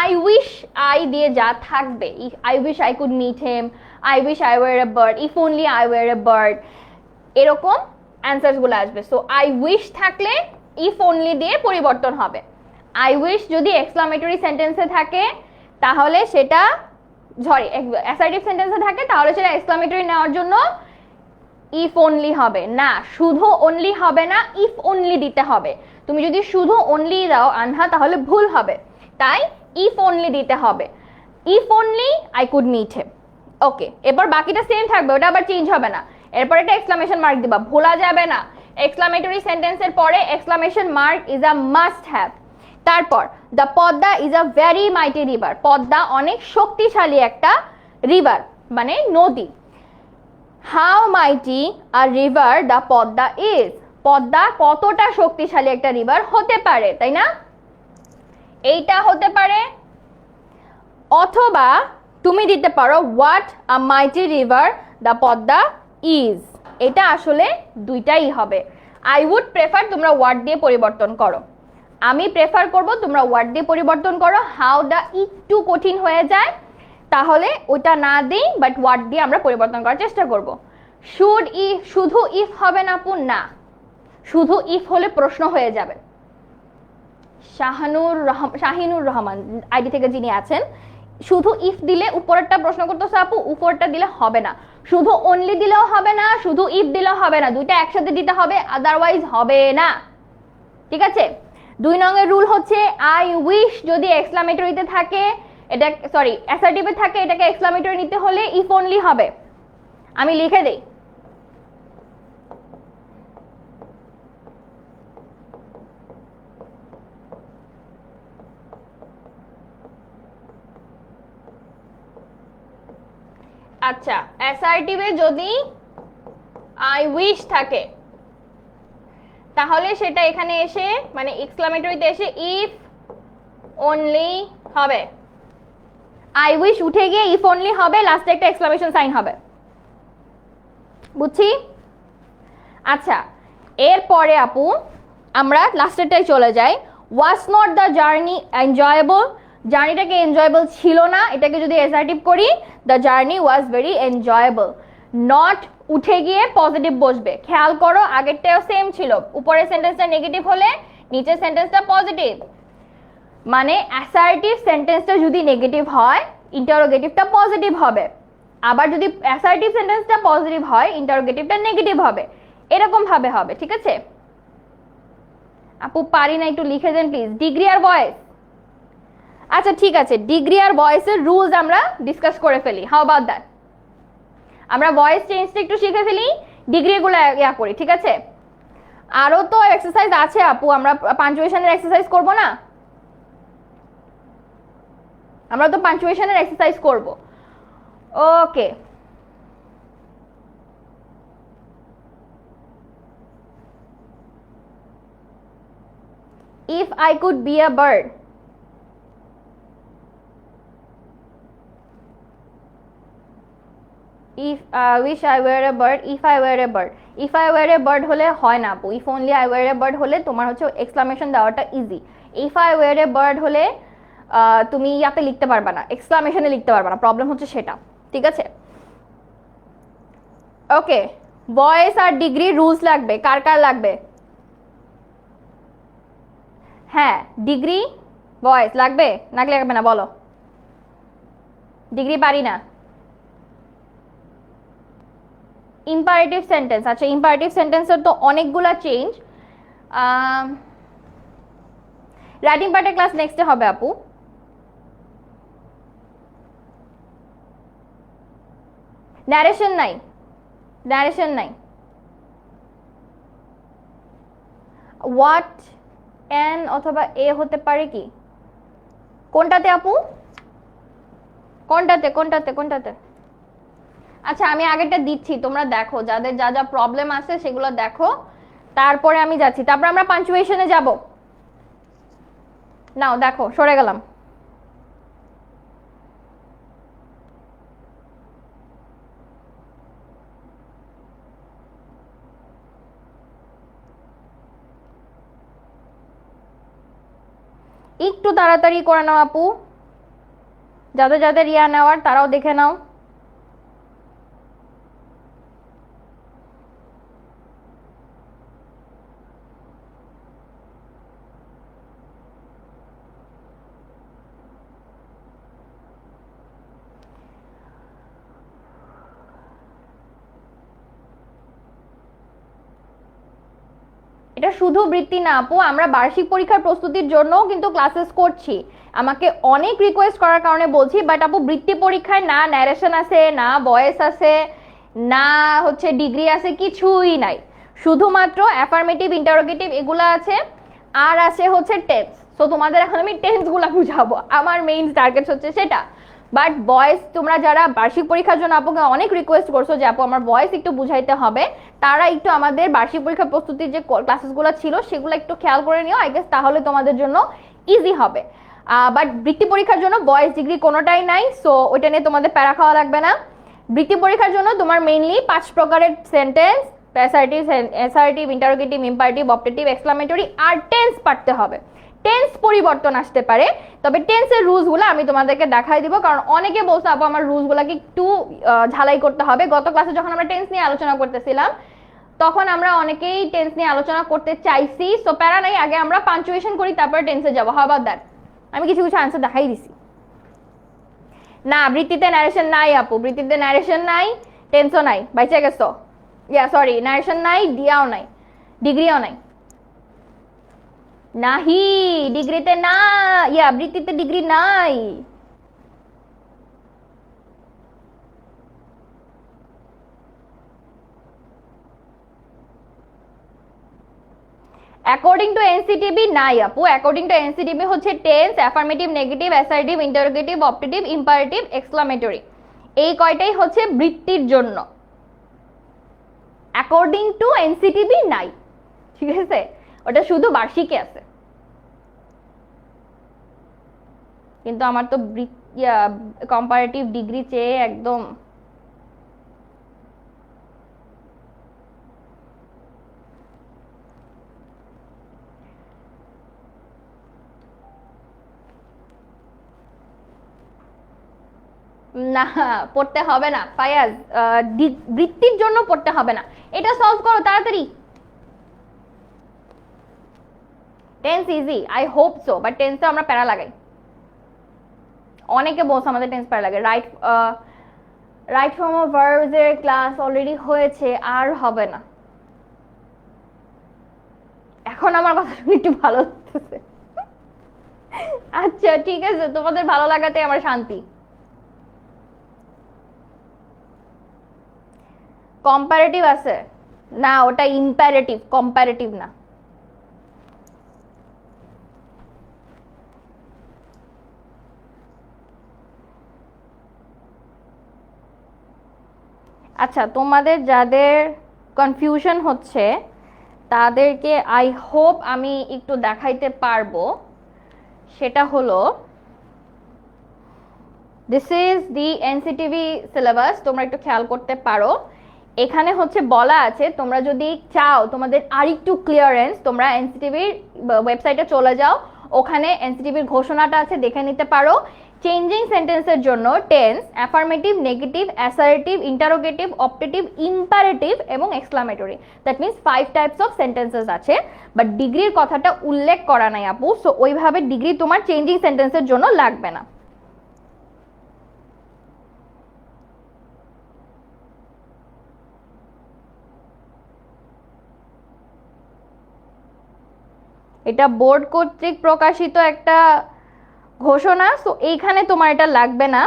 আই উইশ আই দিয়ে যা থাকবে, I wish I could meet him, I wish I were a bird, if only I were a bird, এরকম অ্যান্সারসগুলো আসবে। সো আই উইশ থাকলে ইফ অনলি দিয়ে পরিবর্তন হবে। আই উইশ যদি এক্সক্লামেটরি সেন্টেন্সে থাকে তাহলে সেটা, সরি অ্যাসার্টিভ সেন্টেন্সে থাকে তাহলে সেটা এক্সক্লামেটরি নেওয়ার জন্য ইফ অনলি হবে না, শুধু অনলি হবে না, ইফ অনলি দিতে হবে। তুমি যদি শুধু অনলি দাও আনহা তাহলে ভুল হবে, তাই ইফ অনলি দিতে হবে। If only I could meet him. Okay, এরপর বাকিটা সেম থাকবে, ওটা আবার চেঞ্জ হবে না। এরপর একটা এক্সক্লামেশন মার্ক দিবা, ভোলা যাবে না। এক্সক্লামেটরি সেন্টেন্সের পরে exclamation mark is a must have. তারপর the Padma is a very mighty river, Padma অনেক শক্তিশালী একটা রিভার মানে নদী। How mighty a river the Padma is, Padma কতটা শক্তিশালী একটা রিভার হতে পারে, তাই না? এইটা হতে পারে, অথবা তুমি দিতে পারো what a mighty river the Padma is. এটা আসলে দুইটাই হবে। আই উড প্রেফার তোমরা ওয়ার্ড দিয়ে পরিবর্তন করো, আমি প্রেফার করব তোমরা ওয়ার্ড দিয়ে পরিবর্তন করো। হাউটা একটু কঠিন হয়ে যায়, তাহলে ওটা না দিই, বাট ওয়ার্ড দিয়ে আমরা পরিবর্তন করার চেষ্টা করব। শুড ইফ, শুধু ইফ হবে না আপু, না, শুধু ইফ হলে প্রশ্ন হয়ে যাবে। শাহিনুর রহমান আইডি থেকে যিনি আছেন, শুধু ইফ দিলে উপরেরটা প্রশ্ন করতেছে আপু, উপরেরটা দিলে হবে না। শুধু অনলি দিলেও হবে না, শুধু ইফ দিলেও হবে না, দুইটা একসাথে দিতে হবে, আদারওয়াইজ হবে না। ঠিক আছে, 2 নংয়ের রুল হচ্ছে আই উইশ যদি এক্সক্লামেটরিতে থাকে, এটা সরি অ্যাসার্টিভে থাকে, এটাকে এক্সক্লামেটরি নিতে হলে ইফ অনলি হবে। আমি লিখে দেই, আচ্ছা, অ্যাসার্টিভে যদি আই উইশ থাকে তাহলে সেটা এখানে এসে মানে এক্সক্লামেটরিতে এসে ইফ অনলি হবে। আই উইশ উঠে গিয়ে ইফ অনলি হবে, লাস্টে একটা এক্সক্লামেশন সাইন হবে। বুঝছি? আচ্ছা, এরপরে আপু আমরা লাস্টেরটাই চলে যাই। Was not the journey enjoyable, জার্নিটাকে এনজয়েবল ছিল না, এটাকে যদি অ্যাসার্টিভ করি the journey was very enjoyable. Not উঠে গিয়ে পজিটিভ বসবে, খেয়াল করো আগেরটাও সেম ছিল, উপরের সেন্টেন্সটা নেগেটিভ হলে নিচের সেন্টেন্সটা পজিটিভ। মানে অ্যাসার্টিভ সেন্টেন্সটা যদি নেগেটিভ হয় ইন্টারোগেটিভটা পজিটিভ হবে, আবার যদি অ্যাসার্টিভ সেন্টেন্সটা পজিটিভ হয় ইন্টারোগেটিভটা নেগেটিভ হবে, এরকম ভাবে হবে। ঠিক আছে আপু, পারি না, একটু লিখে দেন প্লিজ। ডিগ্রি আর ভয়েস, আচ্ছা ঠিক আছে, ডিগ্রি আর ভয়েসের রুলস আমরা ডিসকাস করে ফেলি। How about that? আমরা ভয়েস চেঞ্জটা একটু শিখে ফেলি, ডিগ্রি এগুলো ইয়া করি। ঠিক আছে, আরো তো এক্সারসাইজ আছে আপু, আমরা পাঞ্চুয়েশনের এক্সারসাইজ করব না? আমরা তো পাঞ্চুয়েশনের এক্সারসাইজ করব। ওকে, if I could be a bird, if wish I were a bird, if I were a bird, if I were a bird হলে হয় না আপু, if only I were a bird হলে তোমার হচ্ছে এক্সক্লামেশন দেওয়াটা easy. if I were a bird হলে তুমি ইয়াতে লিখতে পারবা না, এক্সক্লামেশনে লিখতে পারবা না, প্রবলেম হচ্ছে সেটা। ঠিক আছে, ওকে, ভয়েস আর ডিগ্রি রুলস লাগবে, কার কার লাগবে? হ্যাঁ, ডিগ্রি ভয়েস লাগবে, লাগবে না বলো। ডিগ্রি পারি না। ইম্পারেটিভ সেন্টেন্স, আচ্ছা ইম্পারেটিভ সেন্টেন্সের তো অনেকগুলা চেঞ্জ। রাইটিং পার্টের ক্লাস নেক্সটে হবে আপু। ন্যারেশন নাই, ন্যারেশন নাই। হোয়াট এন অথবা এ হতে পারে কি? কোনটাতে আপু? কোনটাতে কোনটাতে কোনটাতে? আচ্ছা আমি আগেরটা দিচ্ছি, তোমরা দেখো, যাদের যা যা প্রবলেম আছে সেগুলো দেখো, তারপরে আমি যাচ্ছি, তারপর আমরা পাঞ্চুয়েশনে যাব। নাও দেখো, সরে গেলাম। একটু তাড়াতাড়ি করে নাও আপু, যাদের যাদের ইয়া নেওয়ার তারাও দেখে নাও। এটা শুধু বৃত্তি না আপু, আমরা বার্ষিক পরীক্ষার প্রস্তুতির জন্য কিন্তু ক্লাসেস করছি। আমাকে অনেক রিকোয়েস্ট করার কারণে বলছি, বাট আপু বৃত্তি পরীক্ষায় না ন্যারেশন আছে, না ভয়েস আছে, না হচ্ছে ডিগ্রি আছে, কিছুই নাই। শুধুমাত্র অ্যাফার্মেটিভ, ইন্টারোগেটিভ এগুলো আছে, আর আছে হচ্ছে টেন্স। সো তোমাদের এখন আমি টেন্সগুলো বুঝাবো, আমার মেইন টার্গেট হচ্ছে সেটা। বাট ভয়েস তোমরা যারা বার্ষিক পরীক্ষার জন্য আপুকে অনেক রিকোয়েস্ট করছো যে আপু আমার ভয়েস একটু বুঝাইতে হবে, তারা একটু আমাদের বার্ষিক পরীক্ষা প্রস্তুতির যে ক্লাসেসগুলো ছিল সেগুলো একটু খেয়াল করে নিও, আই গেস তাহলে তোমাদের জন্য ইজি হবে। বাট বৃত্তি পরীক্ষার জন্য ভয়েস ডিগ্রি কোনোটাই নাই, সো ওইটা নিয়ে তোমাদের প্যারা খাওয়া লাগবে না। বৃত্তি পরীক্ষার জন্য তোমার মেইনলি 5 প্রকারের sentence, assertive, interrogative, imperative, objective, exclamatory আর টেন্স পারতে হবে। টেন্স পরিবর্তন আসতে পারে, তবে টেন্সের রুলসগুলো আমি তোমাদেরকে দেখাই দিব, কারণ অনেকে বলছে আপু আমার রুলসগুলোকে একটু ঝালাই করতে হবে। গত ক্লাসে যখন আমরা টেন্স নিয়ে আলোচনা করতেছিলাম তখন আমরা অনেকেই টেন্স নিয়ে আলোচনা করতে চাইছি, সো প্যারা নাই, আগে আমরা পাঞ্চুয়েশন করি তারপরে টেন্সে যাবো। How about that? আমি কিছু কিছু আনসার দেখাই দিছি। না, বৃত্তিতে ন্যারেশন নাই আপু, বৃত্তিতে ন্যারেশন নাই, টেন্সও নাই, বাইচে গেছো। ইয়া সরি, ন্যারেশন নাই, দিয়াও নাই, ডিগ্রিও নাই। নাহি, ডিগ্রিতে না, ইয়া বৃত্তিতে ডিগ্রি নাই। অ্যাকর্ডিং টু এনসিটিবি নাই আপু, অ্যাকর্ডিং টু এনসিটিবি হচ্ছে tense, affirmative, negative, assertive, interrogative, objective, imperative, exclamatory, এই কয়টাই হচ্ছে বৃত্তির জন্য, অ্যাকর্ডিং টু এনসিটিবি নাই, ঠিক আছে, ওটা শুধু বার্ষিকে আছে। কিন্তু আমার তো কম্পারেটিভ ডিগ্রি চেয়ে একদম না, পড়তে হবে না ফায়াজ, বৃত্তির জন্য পড়তে হবে না, এটা সলভ করো তাড়াতাড়ি। Tense easy, I hope so, but টেন্সে আমরা প্যারা লাগাই, অনেকে বলছে আমাদের টেন্স প্যারা লাগে। রাইট ফর্ম অফ ভার্বস এর ক্লাস অলরেডি হয়েছে, আর হবে না। এখন আমার কথা শুনে একটু ভালো লাগতেছে। আচ্ছা ঠিক আছে, তোমাদের ভালো লাগাতে আমার শান্তি। কম্পারেটিভ আছে না, ওটা ইম্পারেটিভ, কম্পারেটিভ না। আচ্ছা, তোমাদের যাদের কনফিউশন হচ্ছে তাদেরকে আই হোপ আমি একটু দেখাইতে পারবো। সেটা হলো, this is the NCTB syllabus, তোমরা একটু খেয়াল করতে পারো। এখানে হচ্ছে বলা আছে, তোমরা যদি চাও তোমাদের আরেকটু ক্লিয়ারেন্স, তোমরা এনসিটিভির ওয়েবসাইটে চলে যাও, ওখানে এনসিটিভির ঘোষণাটা আছে, দেখে নিতে পারো। চেঞ্জিং সেন্টেন্সের জন্য tense, affirmative, negative, assertive, interrogative, optative, imperative এবং exclamatory, that means 5 types of sentences আছে, বাট ডিগ্রির কথাটা উল্লেখ করা নাই আপু, সো ওইভাবে ডিগ্রি তোমার চেঞ্জিং সেন্টেন্সের জন্য লাগবে না। এটা বোর্ড কর্তৃক প্রকাশিত একটা ঘোষণা, সো এইখানে তোমার এটা লাগবে না।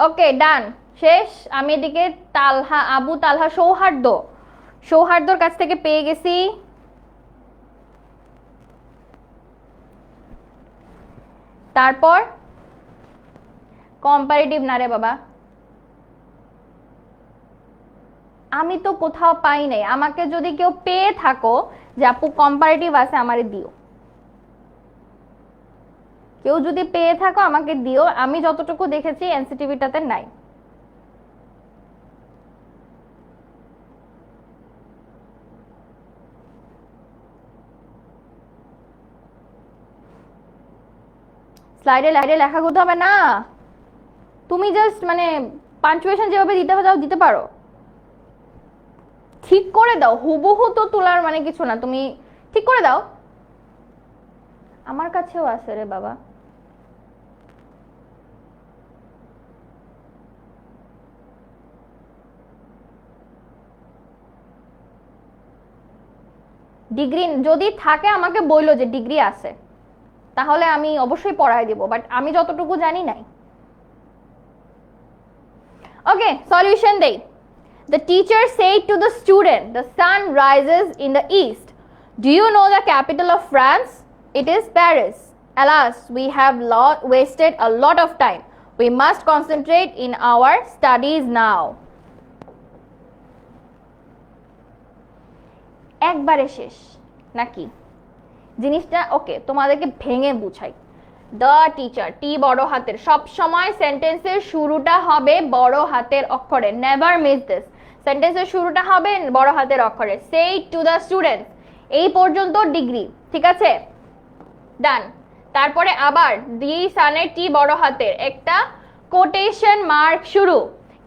ওকে ডান, শেষ। আমি এদিকে তালহা, আবু তালহা সৌহার্দ্যর কাছ থেকে পেয়ে গেছি তারপর কম্পারেটিভ না রে বাবা, আমি তো কোথাও পাই নাই। আমাকে যদি কেউ পেয়ে থাকো যে আপু কম্পারেটিভ আছে, আমারে দিও। কেউ যদি পেয়ে থাকো আমাকে দিও, আমি যতটুকু দেখেছি এনসিটিভিটাতে নাই। স্লাইডে লেখা করতে হবে না, তুমি জাস্ট মানে পাঞ্চুয়েশন যেভাবে দিতে দাও দিতে পারো, ঠিক করে দাও। হুবহু তো তোলার মানে কিছু না, তুমি ঠিক করে দাও। আমার কাছেও আছে রে বাবা। ডিগ্রি যদি থাকে আমাকে বললো যে ডিগ্রি আছে, তাহলে আমি অবশ্যই পড়ায় দিব, বাট আমি যতটুকু জানি নাই। ওকে, সলিউশন দেই। The teacher said to the student, the sun rises in the east. Do you know the capital of France? It is Paris. Alas, we have wasted a lot of time. We must concentrate in our studies now. একবারে শেষ নাকি জিনিসটা? ওকে, তোমাদেরকে ভেঙে বুঝাই। The teacher, টি বড় হাতের, সব সময় সেন্টেন্সের শুরুটা হবে বড় হাতের অক্ষরে, নেভার মিস দিস। সেন্টেন্সের শুরুটা হবে বড় হাতের অক্ষরে। সে টু দ্য স্টুডেন্টস, এই পর্যন্ত ডিগ্রি, ঠিক আছে, ডান। তারপরে আবার দি সানের টি বড় হাতের, একটা কোটেশন মার্ক শুরু।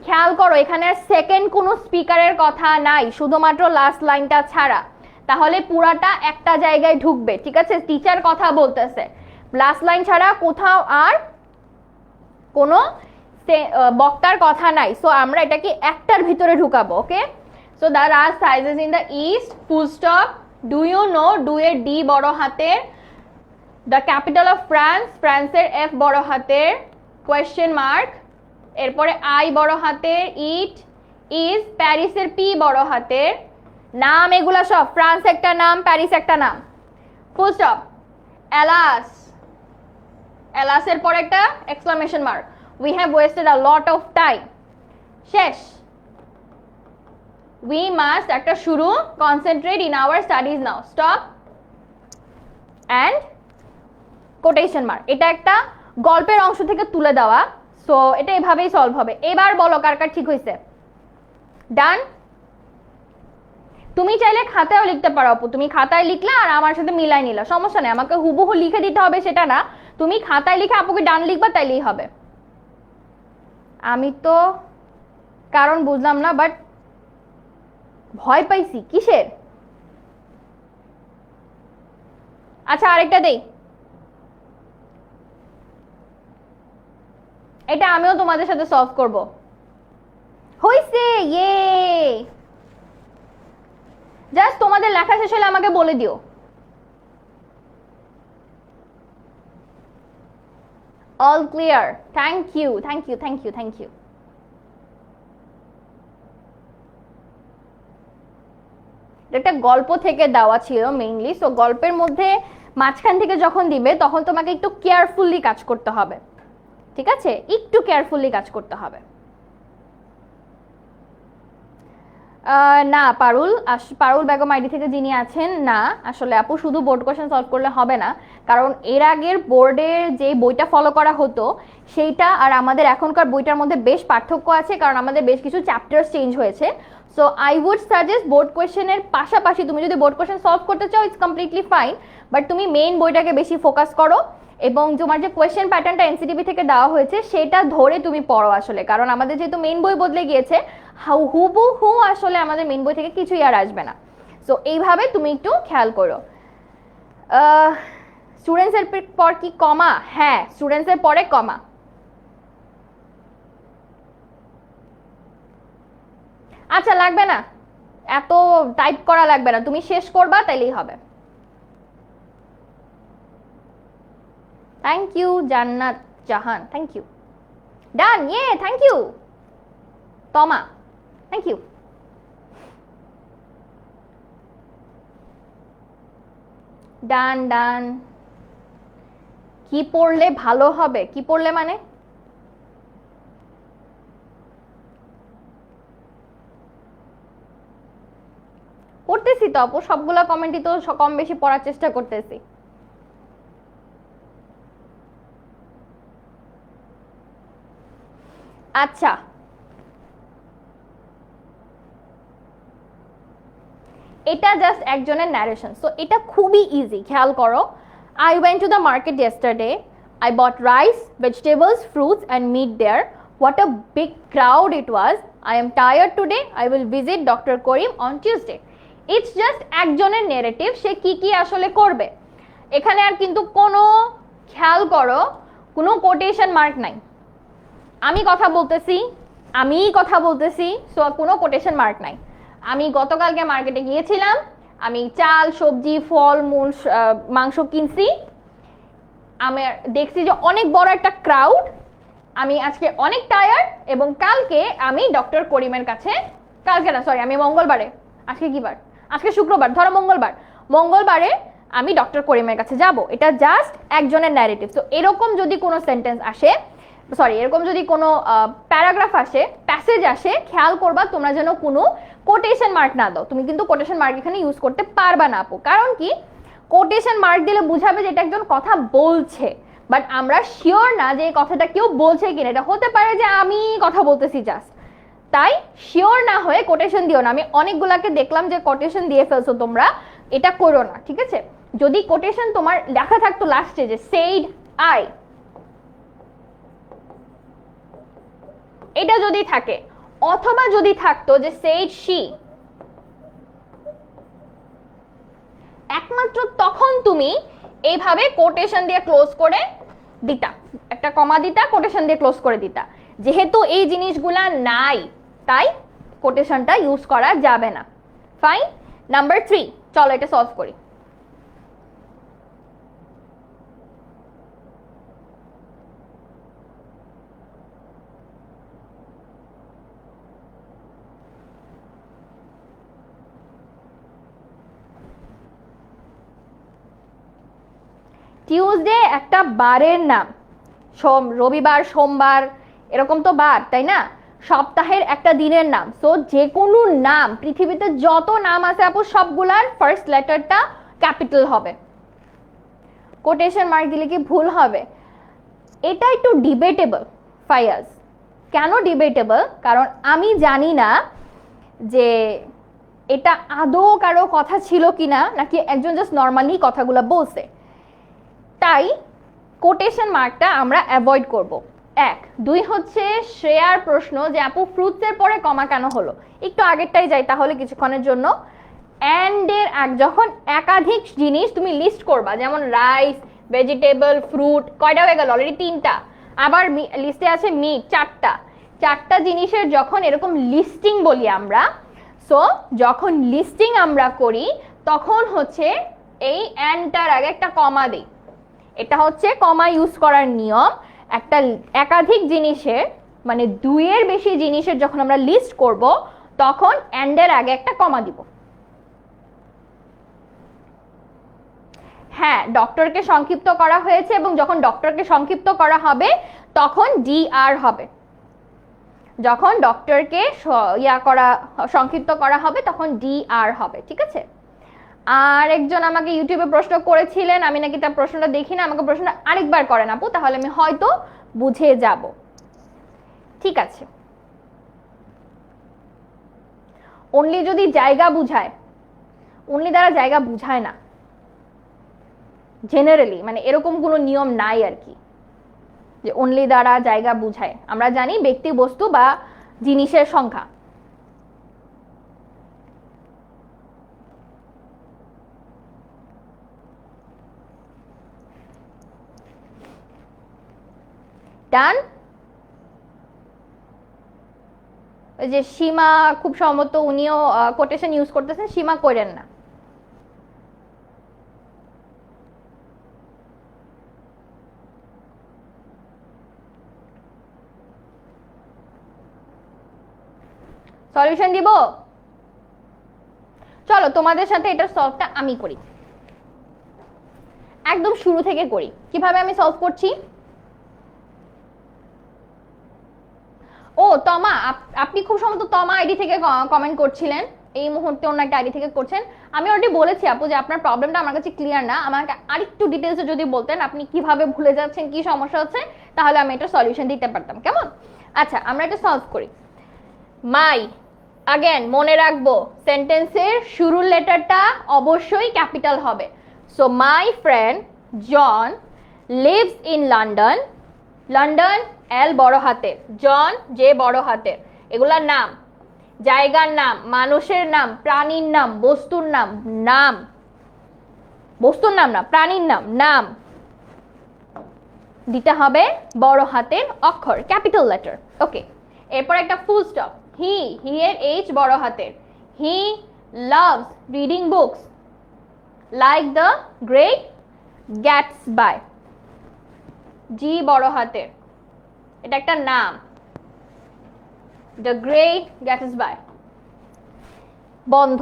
খেয়াল করো এখানে সেকেন্ড কোনো স্পিকারের কথা নাই, শুধুমাত্র লাস্ট লাইনটা ছাড়া, তাহলে পুরাটা একটা জায়গায় ঢুকবে, ঠিক আছে। টিচার কথা বলতেছে, লাস্ট লাইন ছাড়া কোথাও আর কোনো বক্তার কথা নাই, সো আমরা এটাকে একটার ভিতরে ঢুকাবো। ওকে, সো দ্য রাজ rises in the east, full stop. Do you know, do এর ডি বড় হাতের। দ্য ক্যাপিটাল অফ ফ্রান্স, ফ্রান্সের এফ বড় হাতের, কোয়েশ্চেন মার্ক, এরপরে আই বড় হাতের, ইট, ইজ, প্যারিসের পি বড় হাতের, নাম এগুলা সব, ফ্রান্স একটা নাম, প্যারিস একটা নাম, ফুল স্টপ। এলাস, এলাসের পরে একটা exclamation mark, we have wasted a lot of time, শেষ। উই মাস্ট একটা শুরু, concentrate in our studies now, stop and quotation mark. এটা একটা গল্পের অংশ থেকে তুলে দেওয়া, সো এটা এভাবেই সলভ হবে। এবার বলো কার কার ঠিক হয়েছে। ডান। তুমি চাইলে খাতায়ও লিখতে পারো আপু, তুমি খাতায় লিখলা আর আমার সাথে মিলাই নিলা, সমস্যা নেই, আমাকে হুবহু লিখে দিতে হবে সেটা না, তুমি খাতায় লিখে আপুকে ডান লিখবা তাইলেই হবে। আমি তো কারণ বুঝলাম না, বাট ভয় পাইছি কিসের? আচ্ছা আরেকটা দেই, এটা আমিও তোমাদের সাথে সলভ করব। হইছে, ইয়ে। জাস্ট তোমাদের লেখা শেষ হলে আমাকে বলে দিও। All clear, thank you, thank you, thank you, thank you. একটা গল্প থেকে দেওয়া ছিল মেইনলি, সো গল্পের মধ্যে মাঝখান থেকে যখন দিবে তখন তোমাকে একটু কেয়ারফুলি কাজ করতে হবে, ঠিক আছে? একটু কেয়ারফুলি কাজ করতে হবে। না পারুল বেগম আইডি থেকে যিনি আছেন, না আসলে আপু শুধু বোর্ড কোশ্চেন সলভ করলে হবে না, কারণ এর আগের বোর্ডের যে বইটা ফলো করা হতো সেইটা আর আমাদের এখনকার বইটার মধ্যে বেশ পার্থক্য আছে, কারণ আমাদের বেশ কিছু চ্যাপ্টার চেঞ্জ হয়েছে। So I would suggest board কোয়েশ্চেনের পাশাপাশি তুমি যদি বোর্ড কোয়েশ্চেন সলভ করতে চাও ইটস কমপ্লিটলি ফাইন, বাট তুমি মেইন বইটাকে বেশি ফোকাস করো এবং তোমার যে কোয়েশ্চেন প্যাটার্নটা এনসিটিভি থেকে দেওয়া হয়েছে সেটা ধরে তুমি পড়ো আসলে, কারণ আমাদের যেহেতু মেইন বই বদলে গিয়েছে, হুবহু আসলে আমাদের মেইন বই থেকে কিছুই আর আসবে না। সো এইভাবে তুমি একটু খেয়াল করো। স্টুডেন্টসের পর কি কমা? হ্যাঁ, স্টুডেন্টসের পরে কমা। আচ্ছা লাগবে না, এত টাইপ করা লাগবে না, তুমি শেষ করবা তাইলেই হবে। থ্যাংক ইউ জান্নাত জাহান, thank you. Done, yeah, thank you Toma, thank you. Done done. কি পড়লে ভালো হবে? কি পড়লে মানে? পড়তেছি তো আপু, সবগুলা কমেন্টই তো কম বেশি পড়ার চেষ্টা করতেছি। আচ্ছা, এটা জাস্ট একজনের ন্যারেশন, সো এটা খুবই ইজি, খেয়াল করো। I went to the market yesterday. I bought rice, vegetables, fruits and meat there. What a big crowd it was. I am tired today. I will visit Dr. Karim on Tuesday. It's just একজনের narrative, সে কি কি আসলে করবে। এখানে আর কিন্তু কোনো, খেয়াল করো, কোনো কোটেশন মার্ক নাই। আমি কথা বলতেছি, সো কোনো কোটেশন মার্ক নাই। আমি গতকালকে মার্কেটে গিয়েছিলাম, আমি চাল, সবজি, ফল মূল, মাংস কিনছি, আমি দেখছি যে অনেক বড় একটা ক্রাউড, আমি আজকে অনেক টায়ার্ড এবং কালকে আমি ডক্টর করিমের কাছে, কালকে না সরি, আমি মঙ্গলবারে, আজকে কি বার? আজকে শুক্রবার, ধরো মঙ্গলবারে আমি ডক্টর করিমের কাছে যাব। এটা জাস্ট একজনের ন্যারেটিভ। তো এরকম যদি কোনো সেন্টেন্স আসে, সরি এরকম যদি কোনো প্যারাগ্রাফ আসে, প্যাসেজ আসে, খেয়াল করবা তোমরা যেন কোনো কোটেশন মার্ক না দাও। তুমি কিন্তু কোটেশন মার্ক এখানে ইউজ করতে পারবা না আপু, কারণ কি, কোটেশন মার্ক দিলে বুঝাবে যে এটা একজন কথা বলছে, বাট আমরা শিওর না যে এই কথাটা কেউ বলছে কিনা। এটা হতে পারে যে আমি কথা বলতেছি জাস্ট, তাই শিওর না হয়ে কোটেশন দিও না। আমি অনেকগুলাকে দেখলাম যে কোটেশন দিয়ে ফেলছো, তোমরা এটা করো না, ঠিক আছে? যদি কোটেশন তোমার লেখা থাকতো লাস্টে যে সেইড আই, এটা যদি থাকে, অথবা যদি থাকতো যে সেইড শি, একমাত্র তখন তুমি এইভাবে কোটেশন দিয়ে ক্লোজ করে দিতা, একটা কমা দিতা, কোটেশন দিয়ে ক্লোজ করে দিতা। যেহেতু এই জিনিসগুলা নাই, তাই কোটেশনটা ইউজ করা যাবে না। ফাইন। নাম্বার 3, চলো এটা সলভ করি। টিউসডে একটা বারের নাম, রবিবার, সোমবার, এরকম তো বার, তাই না? সপ্তাহের একটা দিনের নাম। সো যে কোনো নাম, পৃথিবীতে যত নাম আছে আপু সবগুলার ফার্স্ট লেটারটা ক্যাপিটাল হবে। কোটেশন মার্ক দিলে কি ভুল হবে? এটা একটু ডিবেটেবল ফায়াজ। কেন ডিবেটেবল? কারণ আমি জানি না যে এটা আদৌ কারো কথা ছিল কিনা, নাকি একজন জাস্ট নর্মালি কথাগুলো বলছে। তাই কোটেশন মার্কটা আমরা অ্যাভয়েড করব। 1 2 হচ্ছে শ্রেয়ার প্রশ্ন যে আপু ফ্রুটসের পরে কমা কেন হলো। একটু আগেরটাই যাই তাহলে কিছুক্ষণের জন্য। অ্যান্ড এর যখন একাধিক জিনিস তুমি লিস্ট করবা, যেমন রাইস, ভেজিটেবল, ফ্রুট, কয়টা হয়ে গেল? অলরেডি 3টা। আবার লিস্টে আছে মিট, 4টা জিনিসের যখন এরকম লিস্টিং বলি আমরা, সো যখন লিস্টিং আমরা করি তখন হচ্ছে এই অ্যান্ডটার আগে একটা কমা দিই। এটা হচ্ছে কমা ইউজ করার নিয়ম। একটা একাধিক জিনিসের মানে 2-এর বেশি জিনিসের যখন আমরা লিস্ট করব তখন অ্যান্ডের আগে একটা কমা দিব। হ্যাঁ, ডক্টরকে সংক্ষিপ্ত করা হয়েছে এবং যখন ডক্টরকে সংক্ষিপ্ত করা হবে তখন ডিআর হবে। যখন ডক্টরকে সংক্ষিপ্ত করা হবে তখন ডিআর হবে, ঠিক আছে? আর একজন আমাকে ইউটিউবে প্রশ্ন করেছিলেন, আমি নাকি তার প্রশ্নটা দেখি না, আমাকে প্রশ্নটা আরেকবার করেন আপু, তাহলে আমি হয়তো বুঝে যাব। ঠিক আছে, অনলি যদি জায়গা বুঝায়, অনলি দ্বারা জায়গা বুঝায় না জেনারেলি, মানে এরকম কোনো নিয়ম নাই আর কি যে অনলি দ্বারা জায়গা বুঝায়। আমরা জানি ব্যক্তি, বস্তু বা জিনিসের সংখ্যা। ডান? ওই যে সীমা, খুব সম্ভবত উনিও কোটেশন ইউজ করতেছেন, সীমা করেন না। সলিউশন দিব? চলো তোমাদের সাথে এটার সলভটা আমি করি, একদম শুরু থেকে করি। কিভাবে আমি সলভ করছি? ও তমা, আপনি খুব সম্ভবত তমা আইডি থেকে কমেন্ট করছিলেন, এই মুহূর্তে অন্য একটা আইডি থেকে করছেন। আমি অলরেডি বলেছি আপু যে আপনার প্রবলেমটা আমার কাছে ক্লিয়ার না, আমাকে আরেকটু ডিটেলসে যদি বলতেন আপনি কিভাবে ভুলে যাচ্ছেন, কি সমস্যা হচ্ছে, তাহলে আমি এটা সলিউশন দিতে পারতাম। কেমন? আচ্ছা, আমরা এটা সলভ করি। মাই, আগেন মনে রাখবো সেন্টেন্সের শুরুর লেটারটা অবশ্যই ক্যাপিটাল হবে। So my friend John lives in London. London L বড় হাতের, জন জে বড় হাতের। এগুলার নাম, জায়গার নাম, মানুষের নাম, প্রাণীর নাম, বস্তুর নাম, নাম, বস্তুর নাম না, প্রাণীর নাম, নাম দিতে হবে বড় হাতের অক্ষর, ক্যাপিটাল লেটার। ওকে, এরপর একটা ফুল স্টপ। হি এর এইচ বড় হাতের। He loves reading books like the great Gatsby. G বড় হাতের, এটা একটা নাম, দ্য গ্রেট গ্যাটসবাই। বন্ধ,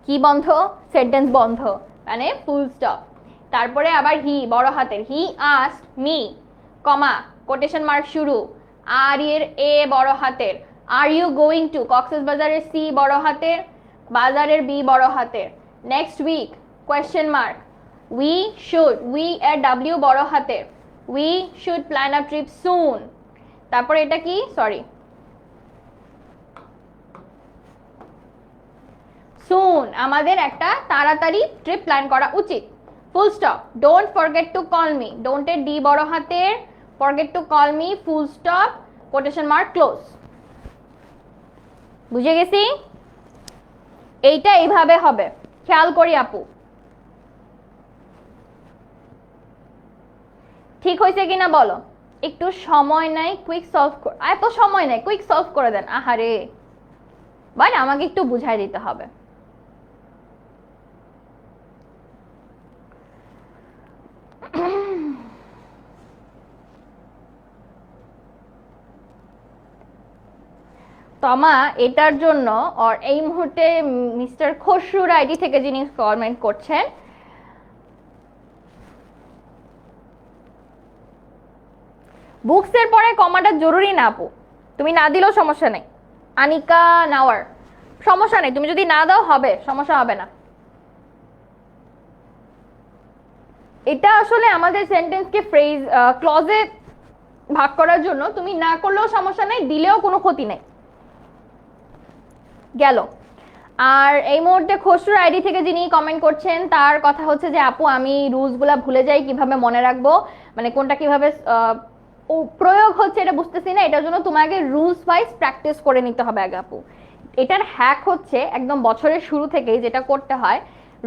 কি বন্ধ? সেন্টেন্স বন্ধ, মানে ফুল স্টপ। তারপরে আবার হি বড় হাতের, he asked me, comma, quotation mark শুরু। আর এর এ বড় হাতের। আর ইউ গোয়িং টু, কক্সবাজারের সি বড় হাতের, বাজারের বি বড় হাতের। Next week, question mark. We should, we এর ডাব্লিউ বড় হাতের। We should plan a trip soon. তারপরে এটা কি? সরি, সুন, আমাদের একটা তাড়াতাড়ি ট্রিপ প্ল্যান করা উচিত। Full stop. Don't forget to call me, don't এর ডি বড় হাতের, forget to call me, full stop, quotation mark close. বুঝে গেছি? এইটা এইভাবে হবে, খেয়াল করি আপু। ঠিক হয়েছে কিনা বলো? একটু সময় নাই, কুইক সলভ, এত সময় নাই, কুইক সলভ করে দেন। আহারে ভাই, আমাকে একটু বুঝাই দিতে হবে। তমা, এটার জন্য আর এই মুহূর্তে মিস্টার খসরুর আইডি থেকে যিনি কমেন্ট করছেন, বুকসের পরে কমাটা জরুরি না আপু, তুমি না দিলেও সমস্যা নেই। আনিকা নাওয়ার, সমস্যা নেই, তুমি যদি না দাও হবে, সমস্যা হবে না। এটা আসলে আমাদের সেন্টেন্সকে ফ্রেজ ক্লজে ভাগ করার জন্য, তুমি না করলেও সমস্যা নেই, দিলেও কোনো ক্ষতি নেই। গেল। আর এই মুহূর্তে খসরু আইডি থেকে যিনি কমেন্ট করছেন তার কথা হচ্ছে যে আপু আমি রুলসগুলা ভুলে যাই, কিভাবে মনে রাখবো, মানে কোনটা কিভাবে প্রয়োগ হচ্ছে এটা বুঝতেছি না, এটার জন্য তোমাকে রুলস ওয়াইজ প্র্যাকটিস করে নিতে হবে আগে আপু। এটার হ্যাক হচ্ছে একদম বছরের শুরু থেকেই যেটা করতে হয়,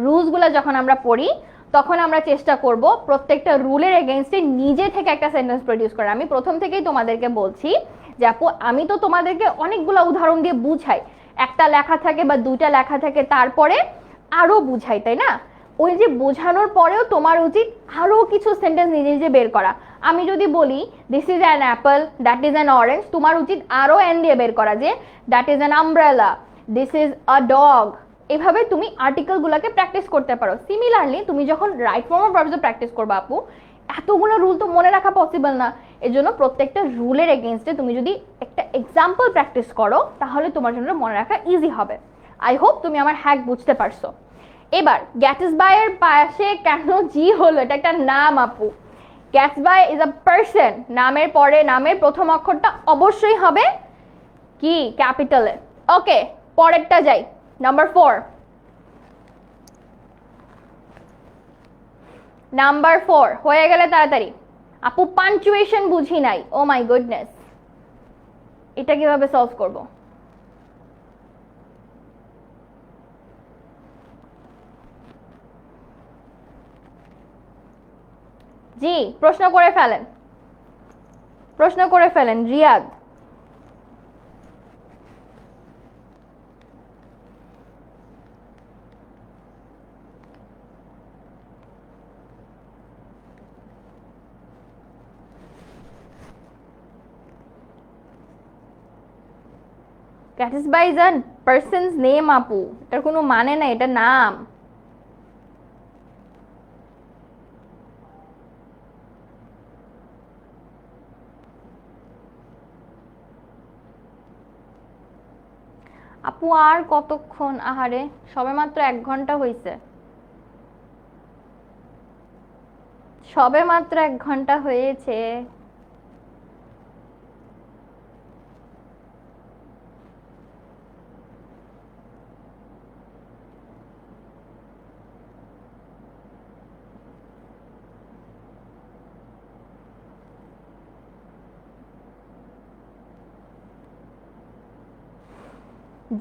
রুলসগুলো যখন আমরা পড়ি তখন আমরা চেষ্টা করব প্রত্যেকটা রুলের এগেইনস্টে নিজে থেকে একটা সেন্টেন্স প্রডিউস করা। আমি প্রথম থেকেই তোমাদেরকে বলছি যে আপু আমি তো তোমাদেরকে অনেকগুলো উদাহরণ দিয়ে বুঝাই, একটা লেখা থাকে বা দুইটা লেখা থাকে তারপরে আরো বুঝাই, তাই না? ওই যে বোঝানোর পরেও তোমার উচিত আরো কিছু সেন্টেন্স নিজে নিজে বের করা। আমি যদি বলি this is an Apple, that is an orange, তোমার উচিত আরো এন দিয়ে বের করা যে that is an umbrella, this is a dog. এভাবে তুমি আর্টিকেলগুলোকে প্র্যাকটিস করতে পারো। সিমিলারলি তুমি যখন right form of verbs practice করবে আপু, এতগুলো রুল তো মনে রাখা পসিবল না, এজন্য প্রত্যেকটা রুলের এগেইনস্টে তুমি যদি একটা এক্সাম্পল প্র্যাকটিস করো তাহলে তোমার জন্য মনে রাখা ইজি হবে। আই হোপ তুমি আমার হ্যাক বুঝতে পারছো। এবার গ্যাটসবাই এর পাশে কেন জি হলো, এটা একটা নাম আপু। গ্যাটসবাই ইজ আ পারসন, নামের পরে নামের প্রথম অক্ষরটা অবশ্যই হবে কি ক্যাপিটালে। ওকে, পরেরটা যাই, নাম্বার 4। নাম্বার 4 হয়ে গেলে তাড়াতাড়ি। আপু পাঞ্চুয়েশন বুঝি নাই, ও মাই গুডনেস, এটা কিভাবে সলভ করব? জি, প্রশ্ন করে ফেলেন, প্রশ্ন করে ফেলেন Riyad. Gatsby is a person's name আপু, এটার কোনো মানে নাই, এটা নাম। আপু আর কতক্ষণ, আহারে সবে মাত্র 1 ঘন্টা হয়েছে, সবে মাত্র 1 ঘন্টা হয়েছে।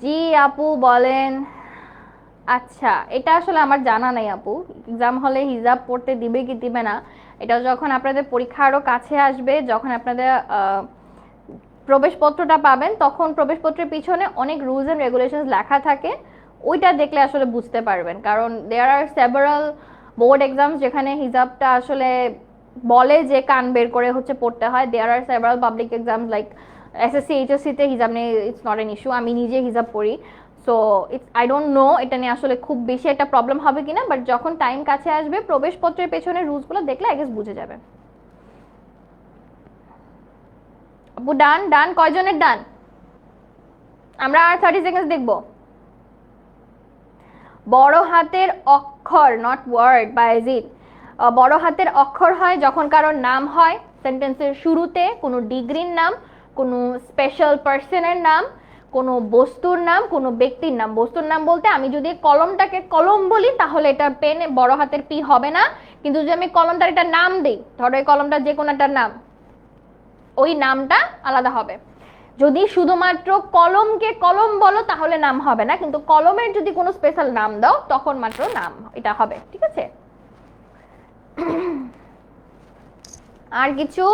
জি আপু বলেন। আচ্ছা, এটা আসলে আমার জানা নাই আপু, এক্সাম হলে হিজাব পড়তে দিবে কি দিবে না, এটা যখন আপনাদের পরীক্ষা আরো কাছে আসবে, যখন আপনাদের প্রবেশপত্রটা পাবেন, তখন প্রবেশপত্রের পিছনে অনেক রুলস এন্ড রেগুলেশনস লেখা থাকে, ওইটা দেখলে আসলে বুঝতে পারবেন। কারণ দেয়ার আর সেভারাল বোর্ড এক্সামস যেখানে হিজাবটা আসলে বলে যে কান বের করে হচ্ছে পড়তে হয়, there are several public exams like SSC এইচএসসিতে হিজাব নিয়ে ইটস নট এন ইস্যু, আমি নিজে হিজাব পড়ি। So it's I don't no এটা নিয়ে আসলে খুব বেশি একটা প্রবলেম হবে কিনা, বাট যখন টাইম কাছে আসবে প্রবেশপত্রের পেছনে রুলসগুলো দেখলে আই গেস বুঝে যাবে। আপু ডান, ডান কয়জনের ডান? আমরা আর 30 সেকেন্ডস দেখব। বড় হাতের অক্ষর, নট ওয়ার্ড বায়েজিদ, বড় হাতের অক্ষর হয় যখন কারোর নাম হয় সেন্টেন্সের শুরুতে, কোনো ডিগ্রির নাম, কোনো স্পেশাল পার্সনের নাম, কোনো বস্তুর নাম, কোনো ব্যক্তির নাম। বস্তুর নাম বলতে আমি যদি কলমটাকে কলম বলি তাহলে এটা পেন বড় হাতের পি হবে না, কিন্তু যদি আমি কলমটার একটা নাম দিই, ধরো এই কলমটা যে কোনো একটা নাম, ওই নামটা আলাদা হবে। যদি শুধুমাত্র কলমকে কলম বলো তাহলে নাম হবে না, কিন্তু কলমের যদি কোনো স্পেশাল নাম দাও তখন মাত্র নাম এটা হবে, ঠিক আছে? আর কিছু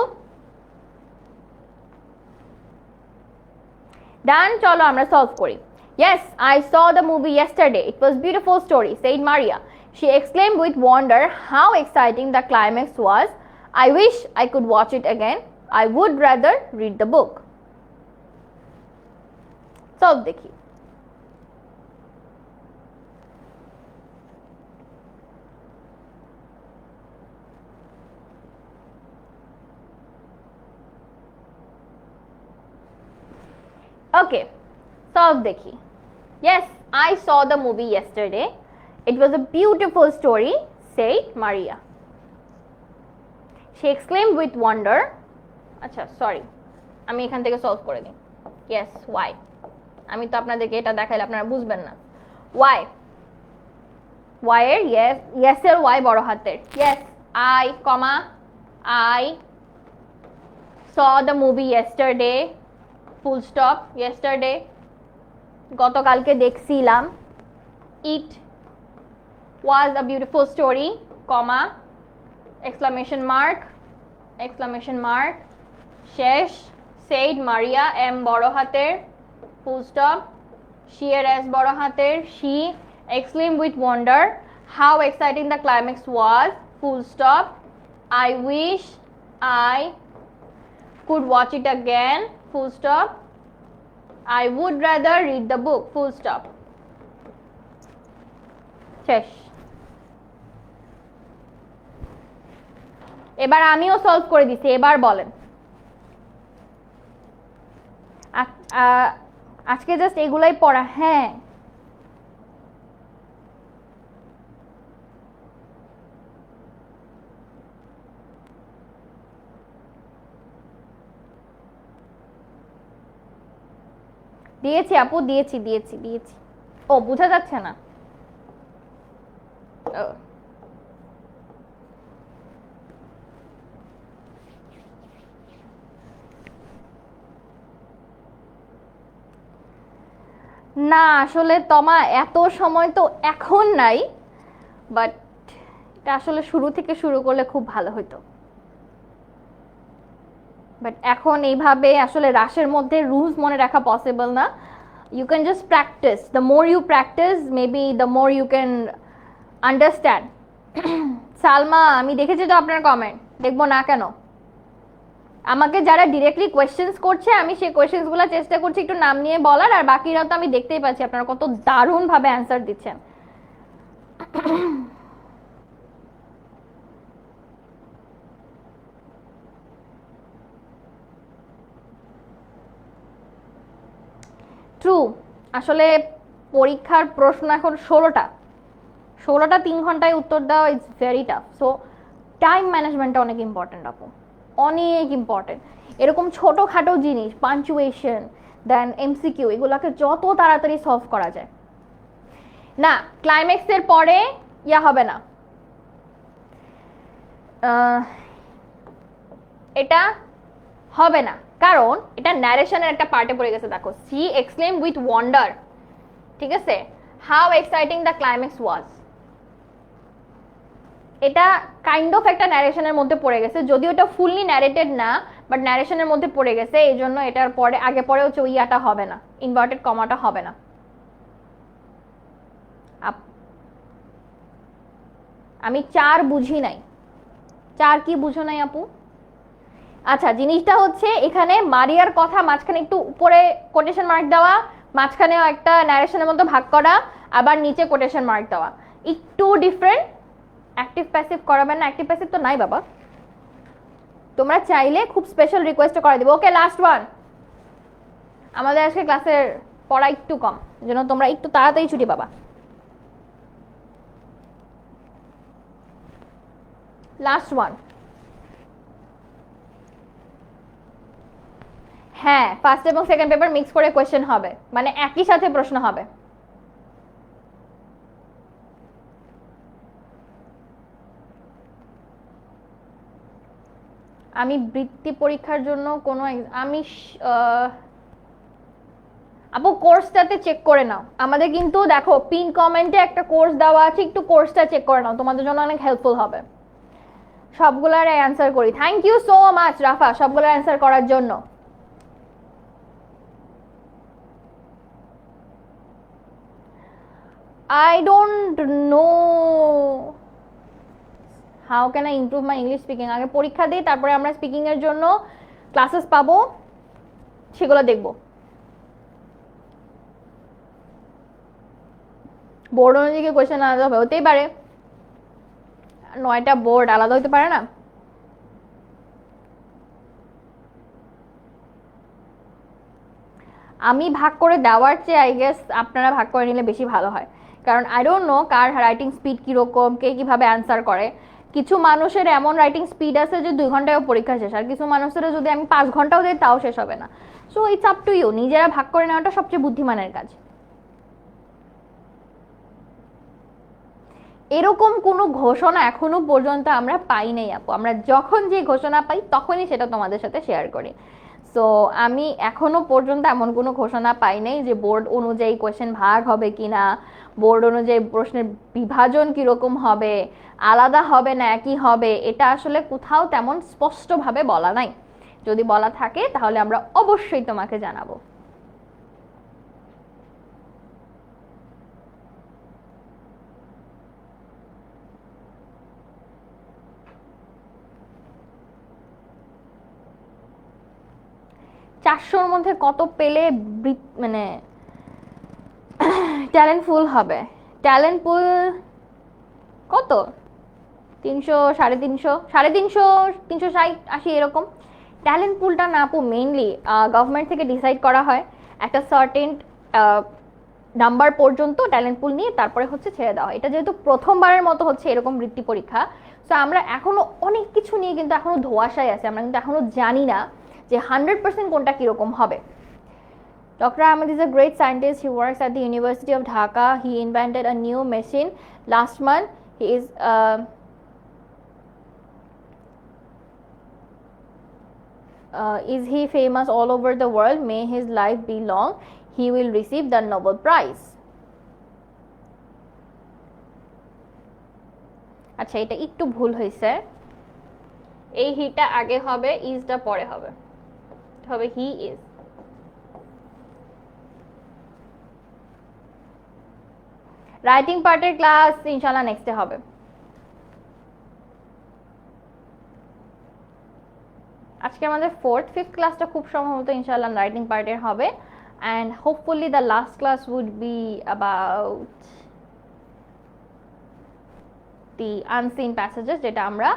ডান, চলো আমরা সলভ করি। Yes, I saw the movie yesterday. It was beautiful story, said Maria. She exclaimed with wonder how exciting the climax was. I wish I could watch it again. I would rather read the book. Solve দেখি। ওকে solve দেখি yes I saw the movie yesterday it was a beautiful story said Maria she exclaimed with wonder আচ্ছা sorry আমি এখান থেকে solve করে দিই yes why আমি তো আপনাদেরকে এটা দেখাইলে আপনারা বুঝবেন না why এর yes এর y বড় হাতের yes I comma I saw the movie yesterday full stop yesterday গতকালকে দেখছিলাম it was a beautiful story comma exclamation mark শেষ said Maria m বড় হাতের full stop she এর s বড় হাতের she exclaimed with wonder how exciting the climax was full stop I wish I could watch it again full stop I would rather read the book full stop শেষ এবার আমিও solve করে দিছি এবার বলেন আজকে জাস্ট এগুলাই পড়া হ্যাঁ দিয়েছি আপু দিয়েছি ও বোঝা যাচ্ছে না না আসলে তোমা এত সময় তো এখন নাই বাট এটা আসলে শুরু থেকে শুরু করলে খুব ভালো হতো বাট এখন এইভাবে আসলে রাশের মধ্যে রুলস মনে রাখা পসিবল না you can just practice the more you practice maybe the more you can understand Salma আমি দেখেছি তো আপনার কমেন্ট দেখবো না কেন আমাকে যারা ডিরেক্টলি কোয়েশ্চেন্স করছে আমি সেই কোয়েশ্চেন্সগুলো চেষ্টা করছি একটু নাম নিয়ে বলার আর বাকিরা তো আমি দেখতেই পাচ্ছি আপনারা কত দারুণভাবে অ্যান্সার দিচ্ছেন ট্রু আসলে পরীক্ষার প্রশ্ন এখন 16টা 3 ঘন্টায় উত্তর দেওয়া is very tough so time ম্যানেজমেন্টটা অনেক ইম্পর্টেন্ট আপু অনেক ইম্পর্টেন্ট এরকম ছোটোখাটো জিনিস পাঞ্চুয়েশন দেন এমসিকিউ এগুলোকে যত তাড়াতাড়ি সলভ করা যায় না ক্লাইম্যাক্সের পরে ইয়া হবে না এটা হবে না কারণ এটা ন্যারেশনের একটা পার্টে পড়ে গেছে দেখো সি এক্সক্লেম উইথ ওয়ান্ডার ঠিক আছে হাউ এক্সাইটিং দ্য ক্লাইম্যাক্স ওয়াজ এটা কাইন্ড অফ একটা ন্যারেশনের মধ্যে পড়ে গেছে যদিও এটা ফুললি ন্যারেটেড না বাট ন্যারেশনের মধ্যে পড়ে গেছে এই জন্য এটার পরে আগে পরে হচ্ছে ইয়াটা হবে না ইনভার্টেড কমাটা হবে না আমি 4 বুঝি নাই 4 কি বুঝো নাই আপু আচ্ছা জিনিসটা হচ্ছে এখানে মারিয়ার কথা মাঝখানে একটু উপরে কোটেশন মার্ক দেওয়া মাঝখানে একটা ন্যারেশনের মধ্যে ভাগ করা আবার নিচে কোটেশন মার্ক দেওয়া একটু ডিফারেন্ট অ্যাক্টিভ প্যাসিভ করাবেন না অ্যাক্টিভ প্যাসিভ তো নাই বাবা তোমরা চাইলে খুব স্পেশাল রিকোয়েস্ট করে দিব ওকে লাস্ট ওয়ান আমাদের আজকে ক্লাসের পড়া একটু কম যেন তোমরা একটু তাড়াতাড়ি ছুটি পাবা লাস্ট ওয়ান হ্যাঁ ফার্স্ট এবং সেকেন্ড পেপার মিক্স করে কোয়েশ্চেন হবে মানে একই সাথে প্রশ্ন হবে আমি বৃত্তি পরীক্ষার জন্য কোনো আমি আপু কোর্সটাতে চেক করে নাও আমাদের কিন্তু দেখো পিন কমেন্টে একটা কোর্স দেওয়া আছে একটু কোর্সটা চেক করে নাও তোমাদের জন্য অনেক হেল্পফুল হবে সবগুলার অ্যান্সার করি thank you so much Rafa সবগুলার অ্যান্সার করার জন্য I don't know how can I improve my English speaking আগে পরীক্ষা দিই তারপরে আমরা স্পিকিং এর জন্য ক্লাসেস পাবো সেগুলো দেখব বোর্ড অনুযায়ী কোয়েশ্চেন আলাদা হবে হতেই পারে 9টা বোর্ড আলাদা হতে পারে না আমি ভাগ করে দেওয়ার চেয়ে আই গেস আপনারা ভাগ করে নিলে বেশি ভালো হয়, কারণ আই ডোন্ট নো কার রাইটিং স্পিড কীরকম, কে কীভাবে অ্যান্সার করে। কিছু মানুষের এমন রাইটিং স্পিড আছে যে 2 ঘন্টায়ও পরীক্ষা শেষ, আর কিছু মানুষের যদি আমি 5 ঘন্টাও দিই তাও শেষ হবে না। So it's up to you, নিজেরা ভাগ করে নেওয়াটা সবচেয়ে বুদ্ধিমানের কাজ। এরকম কোনো ঘোষণা এখনো পর্যন্ত আমরা পাই নাই আপু, আমরা যখন যে ঘোষণা পাই তখনই সেটা তোমাদের সাথে শেয়ার করি। সো আমি এখনো পর্যন্ত এমন কোনো ঘোষণা পাই নাই যে বোর্ড অনুযায়ী কোয়েশ্চেন ভাগ হবে কিনা, বোর্ড অনুযায়ী প্রশ্নের বিভাজন কিরকম হবে, আলাদা হবে না একই হবে, এটা আসলে কোথাও তেমন স্পষ্টভাবে বলা নাই। যদি বলা থাকে তাহলে আমরা অবশ্যই তোমাকে জানাবো। চারশোর মধ্যে কত পেলে মানে ট্যালেন্ট ফুল হবে? ট্যালেন্ট পুল কত? 300, 350, 350, 360, 80 এরকম। ট্যালেন্ট পুলটা না আপু মেইনলি গভর্নমেন্ট থেকে ডিসাইড করা হয়, একটা সার্টেন নাম্বার পর্যন্ত ট্যালেন্ট পুল নিয়ে তারপরে হচ্ছে ছেড়ে দেওয়া হয়। এটা যেহেতু প্রথমবারের মতো হচ্ছে এরকম বৃত্তি পরীক্ষা, সো আমরা এখনো অনেক কিছু নিয়ে কিন্তু এখনো ধোঁয়াশায় আছে, আমরা কিন্তু এখনো জানি না যে 100% কোনটা কিরকম হবে। Dr. Ahmed is a great scientist. He works at the University of Dhaka. He invented a new machine last month. He is he famous all over the world? May his life be long. He will receive the Nobel Prize. আচ্ছা, এটা একটু ভুল হয়েছে, এই হিটা আগে হবে, ইজটা পরে হবে, হবে হি ইজ। রাইটিং পার্টের ক্লাস ইনশাআল্লাহ নেক্সটে হবে। আজকে আমাদের 4th 5th ক্লাসটা খুব সম্ভবত ইনশাআল্লাহ রাইটিং পার্টের হবে, and hopefully the last class would be about the unseen passages, যেটা আমরা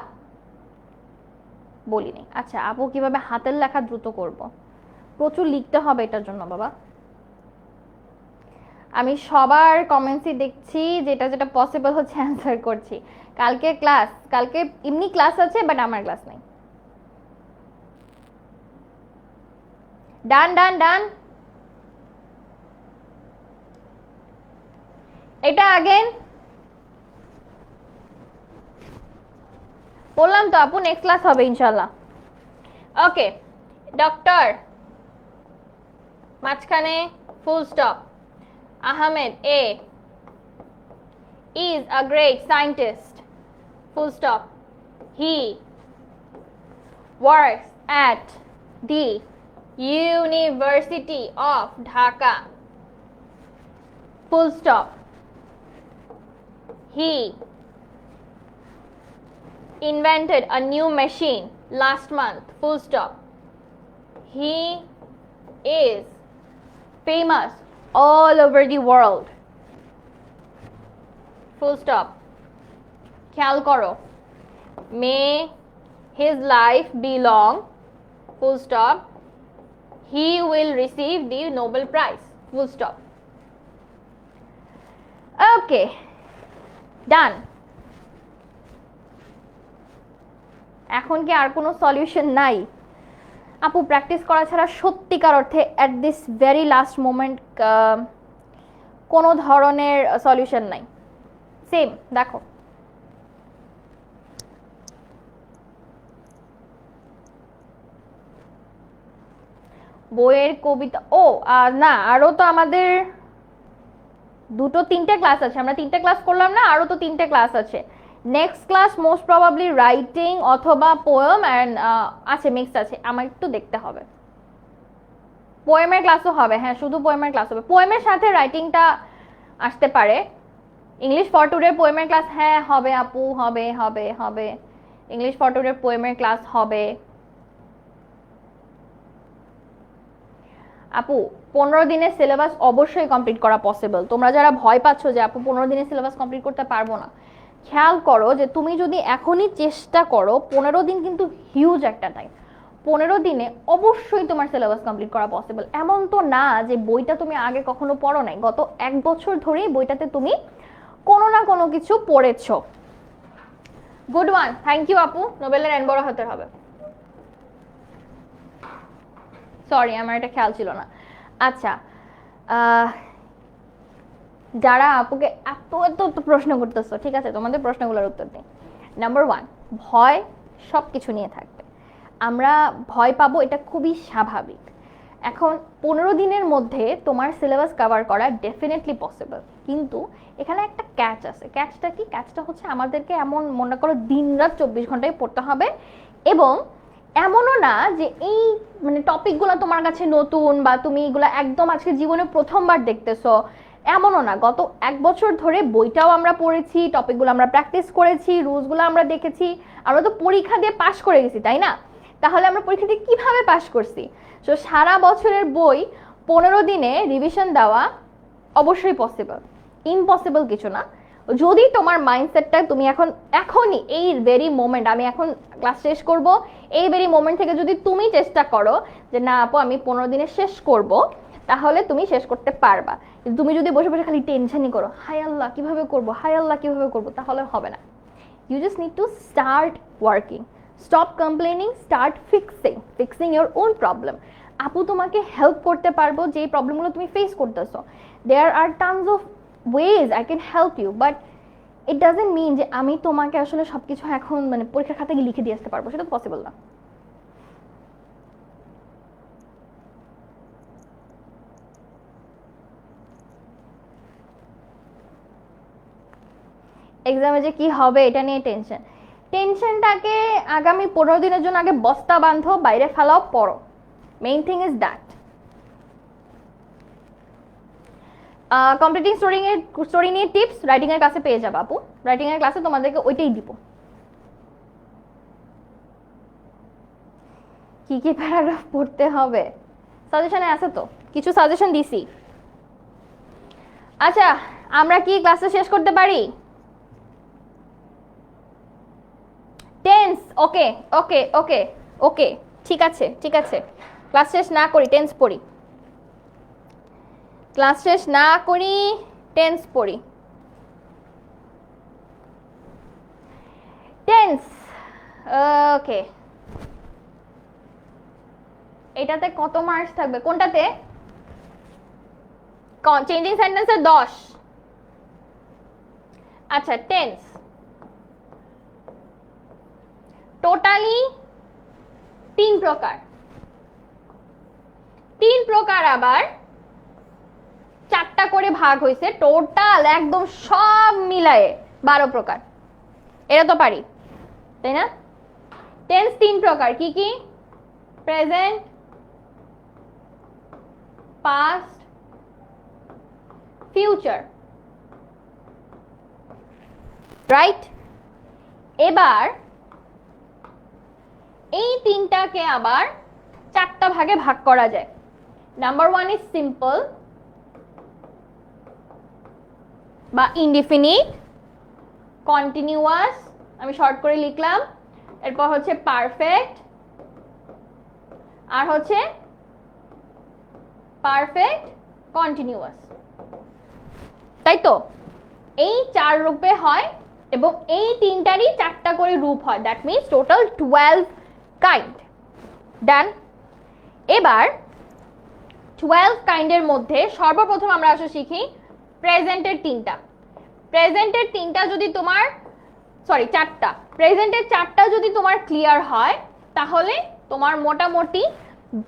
বলিনি। আচ্ছা আপু, কিভাবে হাতের লেখা দ্রুত করব? প্রচুর লিখতে হবে এটার জন্য বাবা। আমি সবার কমেন্টসই দেখছি, যেটা যেটা পসিবল হচ্ছে অ্যান্সার করছি। কালকে ক্লাস, কালকে এমনি ক্লাস আছে বাট আমার ক্লাস নেই। ডান ডান ডান, এটা আগেন বললাম তো আপু, নেক্সট ক্লাস হবে ইনশাআল্লাহ। ওকে ডক্টর, মাঝখানে full stop. Ahmed A is a great scientist, full stop. He works at the University of Dhaka, full stop. He invented a new machine last month, full stop. He is famous all over the world, full stop. খেয়াল করো, may his life be long, full stop. He will receive the Nobel Prize, full stop. Okay, done. এখন কি আর কোনো solution নাই আপু? Practice করা ছাড়া সত্যিকার অর্থে at this very last moment কোনো ধরনের সলিউশন নাই। সেম দেখো, বইয়ের কবিতা, ও না, আরো তো আমাদের 2-3টে ক্লাস আছে, আমরা 3টে ক্লাস করলাম না, আরো তো 3টে ক্লাস আছে। Next class most probably writing অথবা পোয়েম অ্যান্ড আছে, মিক্স আছে, আমার একটু দেখতে হবে। পোয়েমের ক্লাসও হবে, হ্যাঁ শুধু পোয়েমের ক্লাস হবে, পোয়েমের সাথে রাইটিংটা আসতে পারে। ইংলিশ ফর টুডে পোয়েমের ক্লাস, হ্যাঁ হবে আপু, হবে হবে হবে, ইংলিশ ফর টুডে পোয়েমের ক্লাস হবে। আপু 15 দিনের সিলেবাস অবশ্যই কমপ্লিট করা পসিবল। তোমরা যারা ভয় পাচ্ছ যে আপু 15 দিনের সিলেবাস কমপ্লিট করতে পারবো না, খেয়াল করো যে তুমি যদি এখনই চেষ্টা করো, 15 দিন কিন্তু হিউজ একটা টাইম। 15 দিনে অবশ্যই তোমার সিলেবাস কমপ্লিট করা পসিবল। এমন তো না যে বইটা তুমি আগে কখনো পড়ো নাই, গত 1 বছর ধরেই বইটাতে তুমি কোনো না কোনো কিছু পড়েছো। গুড ওয়ান, থ্যাংক ইউ আপু। নোবেলের এন বড় হতে হবে, সরি আমার এটা খেয়াল ছিল না। আচ্ছা, যারা আপুকে এত এত প্রশ্ন করতেছো, ঠিক আছে, তোমাদের প্রশ্নগুলোর উত্তর দিই। নাম্বার 1, ভয় সব কিছু নিয়ে থাকবে, আমরা ভয় পাবো, এটা খুবই স্বাভাবিক। এখন 15 দিনের মধ্যে তোমার সিলেবাস কভার করা ডেফিনেটলি পসিবল, কিন্তু এখানে একটা ক্যাচ আছে। ক্যাচটা কি? ক্যাচটা হচ্ছে আমাদেরকে এমন মনে করো দিনরাত 24 ঘন্টায় পড়তে হবে, এবং এমনও না যে এই মানে টপিকগুলো তোমার কাছে নতুন বা তুমি এগুলো একদম আজকে জীবনে প্রথমবার দেখতেছো, এমনও না। গত 1 বছর ধরে বইটাও আমরা পড়েছি, টপিকগুলো আমরা প্র্যাকটিস করেছি, রুলসগুলো আমরা দেখেছি, আমরা তো পরীক্ষা দিয়ে পাশ করে গেছি, তাই না? তাহলে আমরা পরীক্ষা দিয়ে কিভাবে পাশ করছি? সো সারা বছরের বই 15 দিনে রিভিশন দেওয়া অবশ্যই পসিবল, ইম্পসিবল কিছু না। যদি তোমার মাইন্ডসেটটা তুমি এখনই এই ভেরি মোমেন্ট, আমি এখন ক্লাস শেষ করব, এই ভেরি মোমেন্ট থেকে যদি তুমি চেষ্টা করো যে না আপু আমি 15 দিনে শেষ করব, তাহলে তুমি শেষ করতে পারবা। কিন্তু তুমি যদি বসে বসে খালি টেনশনই করো, হায় আল্লাহ কিভাবে করব, হায় আল্লাহ কিভাবে করব, তাহলে হবে না। You just need to start working, stop complaining, start fixing your own problem. আপু তোমাকে হেল্প করতে পারবো যে প্রবলেমগুলো তুমি ফেস করতেছো। There are tons of ways I can help you, but it doesn't mean যে আমি তোমাকে আসলে সবকিছু এখন মানে পরীক্ষার খাতায় লিখে দিয়ে আসতে পারবো, সেটা তো পসিবল না। এক্সামে যে কি হবে এটা নিয়ে টেনশনটাকে আগামী 15 দিনের জন্য আগে বস্তা বাঁধো, বাইরে ফেলাও, পড়ো। Main thing is that. Completing story নিয়ে টিপস রাইটিং এর ক্লাসে পেয়ে যাবে আপু, রাইটিং এর ক্লাসে তোমাদেরকে ওইটাই দিব। কি কি প্যারাগ্রাফ পড়তে হবে সাজেশনে আছে তো, কিছু সাজেশন দিছি। আচ্ছা, আমরা কি ক্লাসে শেষ করতে পারি? টেন্স, ওকে ওকে ওকে ওকে, ঠিক আছে ঠিক আছে, ক্লাস শেষ না করি টেন্স পড়ি, ক্লাস শেষ না করি টেন্স পড়ি। টেন্স, ওকে, এটাতে কত মার্কস থাকবে? কোনটাতে? চেঞ্জিং সেন্টেন্সের 10। আচ্ছা, টেন্স টোটালি 3 প্রকার, 3 প্রকার, আবার 4টা করে ভাগ হয়েছে, টোটাল একদম সব মিলায়ে 12 প্রকার। এটা তো পারি, তাই না? টেন্স 3 প্রকার, কি কি? Present, past, future, right? এবার এই 3টাকে আবার 4টা ভাগে ভাগ করা যায়। নাম্বার 1 ইজ সিম্পল বা ইনডিফিনিট, কন্টিনিউয়াস, আমি শর্ট করে লিখলাম, এরপর হচ্ছে পারফেক্ট, আর হচ্ছে পারফেক্ট কন্টিনিউয়াস, তাই তো? এই 4 রূপে হয় এবং এই 3টারই 4টা করে রূপ হয়, দ্যাট মিনস টোটাল 12 কাইন্ড। ডান। এবার 12 কাইন্ডের মধ্যে সর্বপ্রথম আমরা আসলে শিখি প্রেজেন্টের 3টা। প্রেজেন্টের 3টা যদি তোমার, সরি 4টা, প্রেজেন্টের 4টা যদি তোমার ক্লিয়ার হয়, তাহলে তোমার মোটামুটি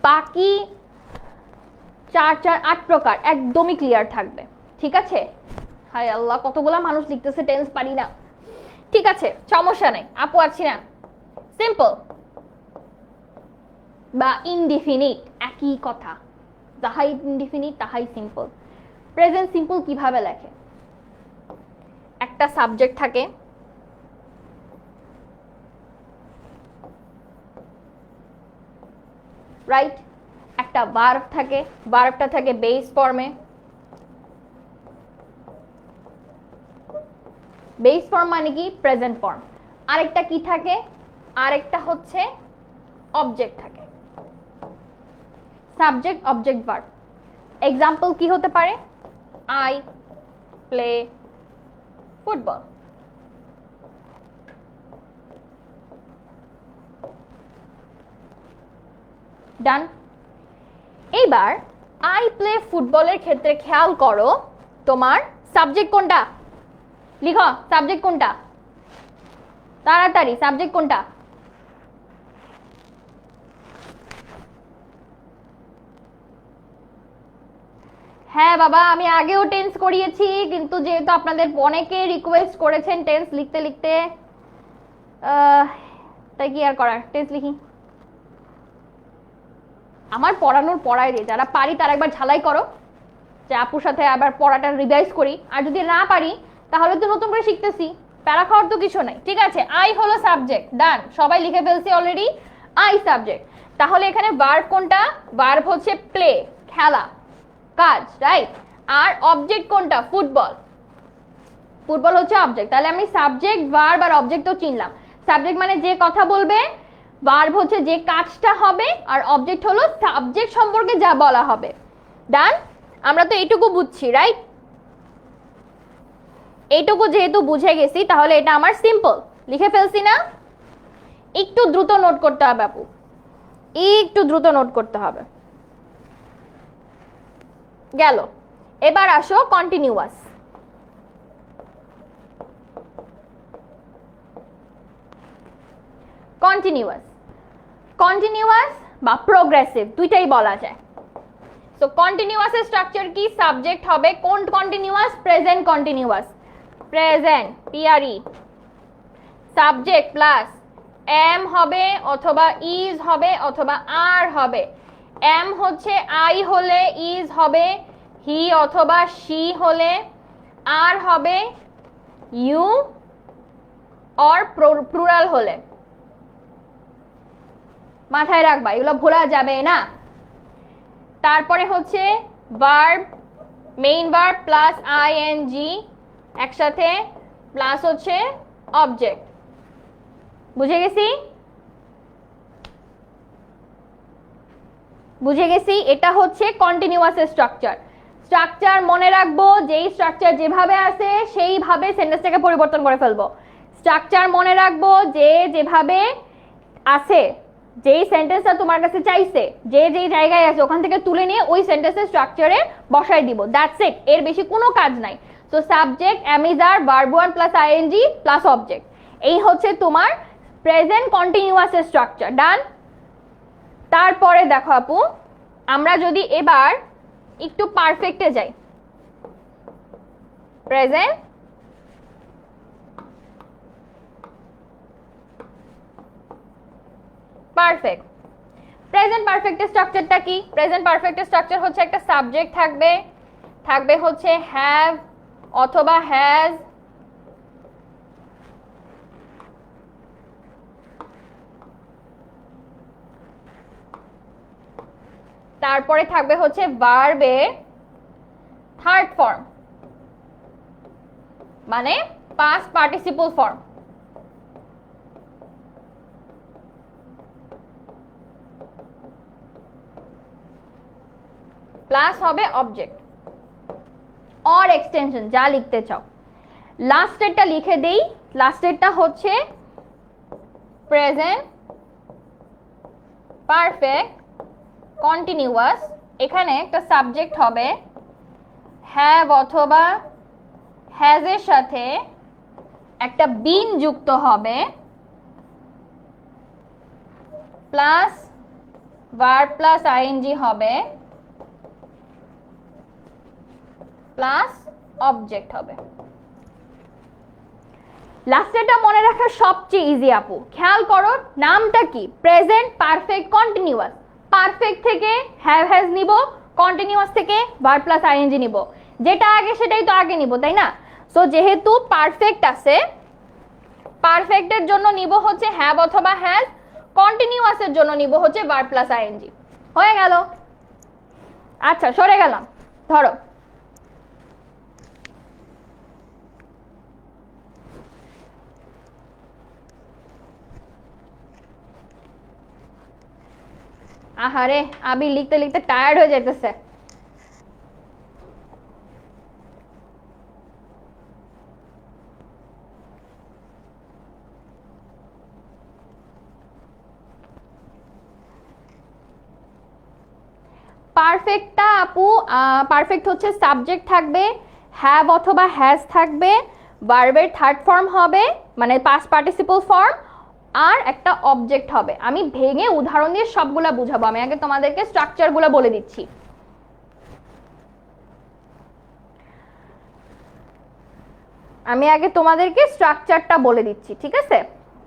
বাকি 4 4 8 প্রকার একদমই ক্লিয়ার থাকবে, ঠিক আছে? হায় আল্লাহ, কতগুলা মানুষ লিখতেছে টেন্স পারি না। ঠিক আছে, সমস্যা নেই, আপু আছি না। সিম্পল বা ইনডিফিনিট একই কথা, যাহাই ইনডিফিনিট তাহাই সিম্পল। প্রেজেন্ট সিম্পল কিভাবে লেখে? একটা সাবজেক্ট থাকে, রাইট? একটা ভার্ব থাকে, ভার্বটা থাকে বেস ফর্মে, বেস ফর্ম মানে কি? Present form. আরেকটা কি থাকে? আরেকটা হচ্ছে অবজেক্ট থাকে। Subject object verb. এক্সাম্পল কি হতে পারে? I play football. ডান। এইবার আই প্লে ফুটবলের ক্ষেত্রে খেয়াল করো তোমার সাবজেক্ট কোনটা, লিখো সাবজেক্ট কোনটা, তাড়াতাড়ি সাবজেক্ট কোনটা? হ্যাঁ বাবা, আমি আগেও টেন্স করিয়েছি, কিন্তু যেহেতু আপনাদের অনেকে রিকোয়েস্ট করেছেন টেন্স লিখতে লিখতে, তাই কি আর করার, টেন্স লিখি। আমার পড়ানোর পড়ায় রে, যারা পারি তারা একবার ঝালাই করো, যে আপুর সাথে আবার পড়াটা রিভাইজ করি, আর যদি না পারি তাহলে তো নতুন করে শিখতেছি, প্যারা খাওয়ার তো কিছু নাই। ঠিক আছে, আই হলো সাবজেক্ট, ডান, সবাই লিখে ফেলছি অলরেডি, আই সাবজেক্ট। তাহলে এখানে ভার্ব কোনটা? ভার্ব হচ্ছে প্লে, খেলা, কাজ, রাইট। আর অবজেক্ট কোনটা? ফুটবল। ফুটবল হচ্ছে অবজেক্ট। তাহলে আমি সাবজেক্ট, ভার্ব আর অবজেক্ট তো চিনলাম। সাবজেক্ট মানে যে কথা বলবে, ভার্ব হচ্ছে যে কাজটা হবে, আর অবজেক্ট হলো সাবজেক্ট সম্পর্কে যা বলা হবে। ডান, আমরা তো এইটুকু বুঝছি, রাইট? এইটুকু যেহেতু বুঝে গেছি, তাহলে এটা আমার সিম্পল, লিখে ফেলছি না? একটু দ্রুত নোট করতে হবে আপু, একটু দ্রুত নোট করতে হবে। গেল। এবার আসো কন্টিনিউয়াস। কন্টিনিউয়াস, কন্টিনিউয়াস বা প্রোগ্রেসিভ দুইটাই বলা যায়। সো কন্টিনিউয়াসের স্ট্রাকচার কি? সাবজেক্ট হবে কোন continuous? Present continuous, present P R E, subject plus am হবে অথবা ইজ হবে অথবা আর হবে। এম হচ্ছে আই হলে, ইজ হবে হি অথবা শি হলে, আর হবে ইউ অর প্লুরাল হলে। মাথায় রাখবা, এগুলো ভোলা যাবে না। তারপরে হচ্ছে verb, main verb plus I N G একসাথে, প্লাস হচ্ছে অবজেক্ট। বুঝে গেছি? বুঝে গেছি। এটা হচ্ছে কন্টিনিউয়াসের স্ট্রাকচার। স্ট্রাকচার মনে রাখবো, যেই স্ট্রাকচার যেভাবে আছে সেইভাবে সেন্টেন্সটাকে পরিবর্তন করে ফেলবো। স্ট্রাকচার মনে রাখবো, যে যেভাবে আছে, যেই সেন্টেন্সটা তোমার কাছে চাইছে, যে যেই জায়গায় আছে ওখান থেকে তুলে নিয়ে ওই সেন্টেন্সের স্ট্রাকচারে বসাই দিব, দ্যাটস ইট। এর বেশি কোনো কাজ নাই। তো subject, am is are, verb one plus I N G plus object, এই হচ্ছে তোমার প্রেজেন্ট কন্টিনিউয়াসের স্ট্রাকচার। ডান। তারপরে দেখো আপু, আমরা যদি এবার একটু পারফেক্টে যাই, প্রেজেন্ট পারফেক্ট। প্রেজেন্ট পারফেক্টের স্ট্রাকচারটা কি? প্রেজেন্ট পারফেক্টের স্ট্রাকচার হচ্ছে একটা সাবজেক্ট থাকবে, থাকবে হচ্ছে হ্যাভ অথবা হ্যাজ, তারপরে থাকবে হচ্ছে ভার্বের থার্ড ফর্ম, মানে পাস্ট পার্টিসিপল ফর্ম, প্লাস হবে অবজেক্ট অর এক্সটেনশন, যা লিখতে চাও। লাস্টেরটা লিখে দেই, লাস্টেরটা হচ্ছে প্রেজেন্ট পারফেক্ট কন্টিনিউয়াস। এখানে একটা সাবজেক্ট হবে হ্যাভ অথবা হ্যাজ এর সাথে একটা বিন যুক্ত হবে, প্লাস ভার্ব প্লাস আইএনজি হবে, প্লাস অবজেক্ট হবে। লাস্টেরটা মনে রাখা সবচেয়ে ইজি আপু, খেয়াল করো নামটা কি? Present perfect continuous. পারফেক্ট থেকে হ্যাভ হ্যাজ নিব, কন্টিনিউয়াস থেকে ভার্ব প্লাস আইএনজি নিব, যেটা আগে সেটাই তো আগে নিব, তাই না? সো যেহেতু পারফেক্ট আছে, পারফেক্টের জন্য নিব হচ্ছে হ্যাভ অথবা হ্যাজ, কন্টিনিউয়াসের জন্য নিব হচ্ছে ভার্ব প্লাস আইএনজি। হয়ে গেল। আচ্ছা, সরে গেলাম। ধরো আহারে আবি লিখতে লিখতে টায়ার্ড হয়ে যাইতেছে। পারফেক্টটা আপু, পারফেক্ট হচ্ছে সাবজেক্ট থাকবে, হ্যাভ অথবা হ্যাজ থাকবে, ভার্বের থার্ড ফর্ম হবে মানে পাস্ট পার্টিসিপল ফর্ম, আর একটা অবজেক্ট হবে। আমি ভেঙে উদাহরণ দিয়ে সবগুলা বুঝাবো, আমি আগে তোমাদেরকে স্ট্রাকচারগুলো বলে দিচ্ছি। আমি আগে তোমাদেরকে স্ট্রাকচারটা বলে দিচ্ছি, ঠিক আছে?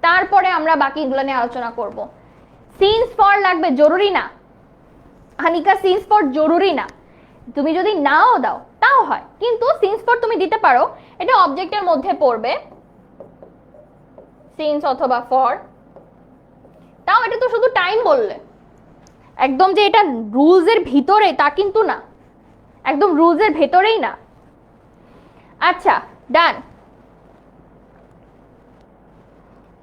তারপরে আমরা বাকিগুলো নিয়ে আলোচনা করব। সিন্স ফর লাগবে, জরুরি না হানিকা, সিন্স ফর জরুরি না, তুমি যদি নাও দাও তাও হয়, কিন্তু সিন্স ফর তুমি দিতে পারো, এটা অবজেক্টের মধ্যে পড়বে, সিন্স অথবা ফর। তাও এটা তো শুধু টাইম বললে, একদম যে এটা রুলস এর ভিতরে তা কিন্তু না, একদম রুলস এর ভেতরেই না। আচ্ছা ডান,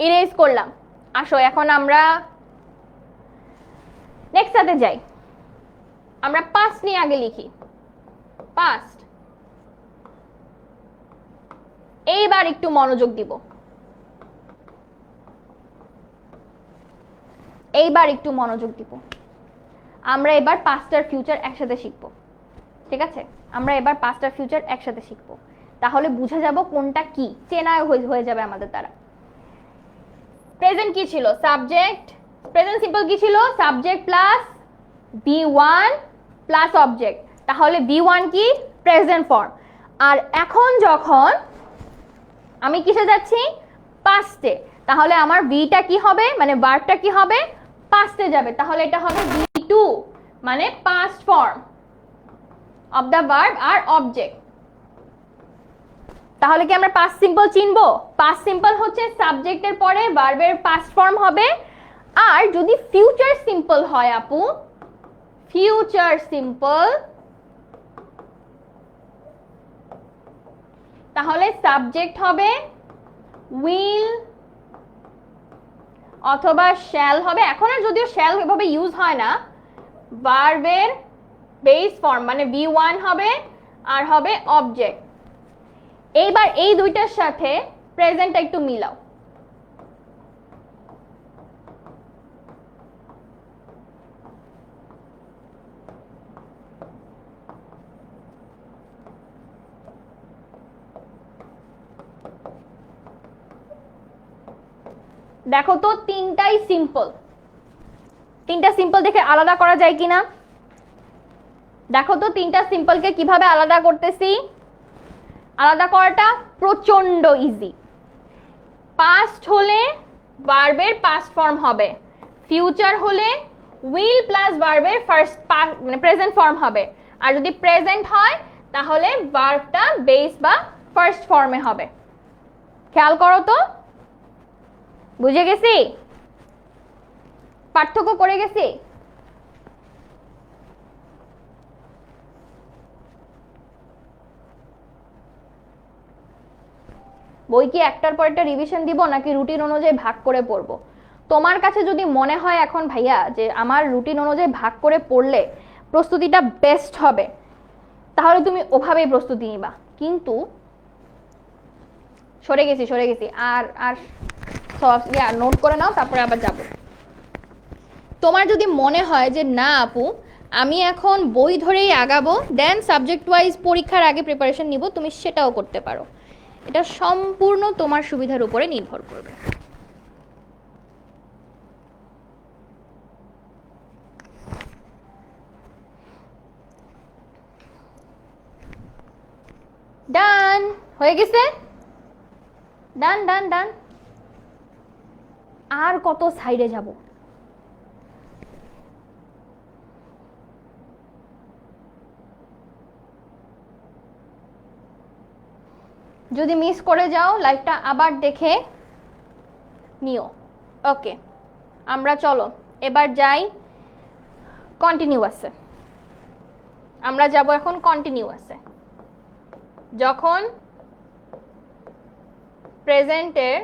ইরেজ করলাম। আসো এখন আমরা নেক্সট সাথে যাই। আমরা পাস্ট নিয়ে আগে লিখি, পাস্ট। এইবার একটু মনোযোগ দিব, এইবার একটু মনোযোগ দিব। আমরা এবার পাস্ট আর ফিউচার একসাথে শিখব, ঠিক আছে? আমরা এবার পাস্ট আর ফিউচার একসাথে শিখব, তাহলে বুঝে যাব কোনটা কি, চেনা হয়ে যাবে আমাদের দ্বারা। প্রেজেন্ট কি ছিল? সাবজেক্ট। প্রেজেন্ট সিম্পল কি ছিল? Subject plus V1 plus object, তাহলে V1 কি? Present form. আর এখন যখন আমি কিসে যাচ্ছি? পাস্টে, তাহলে আমার ভিটা কি হবে, মানে ভার্বটা কি হবে? পাস্টে যাবে, তাহলে এটা হবে V2 মানে past form of the verb আর অবজেক্ট। তাহলে কি আমরা পাস্ট সিম্পল চিনবো? পাস্ট সিম্পল হচ্ছে সাবজেক্টের পরে ভার্বের পাস্ট ফর্ম হবে। আর যদি ফিউচার সিম্পল হয় আপু, ফিউচার সিম্পল, তাহলে সাবজেক্ট হবে উইল অথবা শ্যাল হবে। এখন আর যদিও শ্যাল এভাবে ইউজ হয় না, ভার্বের বেস ফর্ম মানে V1 হবে আর হবে অবজেক্ট। এইবার এই দুইটার সাথে প্রেজেন্টটা একটু মিলাও। দেখো তো তিনটাই সিম্পল, তিনটা সিম্পল দেখে আলাদা করা যায় কিনা? দেখো তো তিনটা সিম্পলকে কিভাবে আলাদা করতেছি। আলাদা করাটা প্রচন্ড ইজি। পাস্ট হলে ভার্বের পাস্ট ফর্ম হবে, ফিউচার হলে উইল প্লাস ভার্বের ফার্স্ট মানে প্রেজেন্ট ফর্ম হবে, আর যদি প্রেজেন্ট হয় তাহলে ভার্বটা বেস বা ফার্স্ট ফর্মে হবে। খেয়াল করো তো, বুঝে গেছি? পার্থক্য করে গেছি? বই কি একটার পর একটা রিভিশন দিব নাকি রুটিন অনুযায়ী ভাগ করে পড়বো? তোমার কাছে যদি মনে হয় এখন ভাইয়া যে আমার রুটিন অনুযায়ী ভাগ করে পড়লে প্রস্তুতিটা বেস্ট হবে, তাহলে তুমি ওভাবেই প্রস্তুতি নিবা। কিন্তু সরে গেছি আর আর নোট করে নাও, তারপরে আবার যাব। তোমার যদি মনে হয় যে না আপু আমি এখন বই ধরেই আগাবো, দেন সাবজেক্ট ওয়াইজ পরীক্ষার আগে প্রিপারেশন নিব, তুমি সেটাও করতে পারো। এটা সম্পূর্ণ তোমার সুবিধার উপরে নির্ভর করবে। ডান হয়ে গেছে, ডান ডান ডান। আর কত সাইডে যাব? যদি মিস করে যাও লাইভটা আবার দেখে নিও। ওকে, আমরা চলো এবার যাই কন্টিনিউয়াসে। আমরা যাব এখন কন্টিনিউয়াসে। যখন প্রেজেন্টের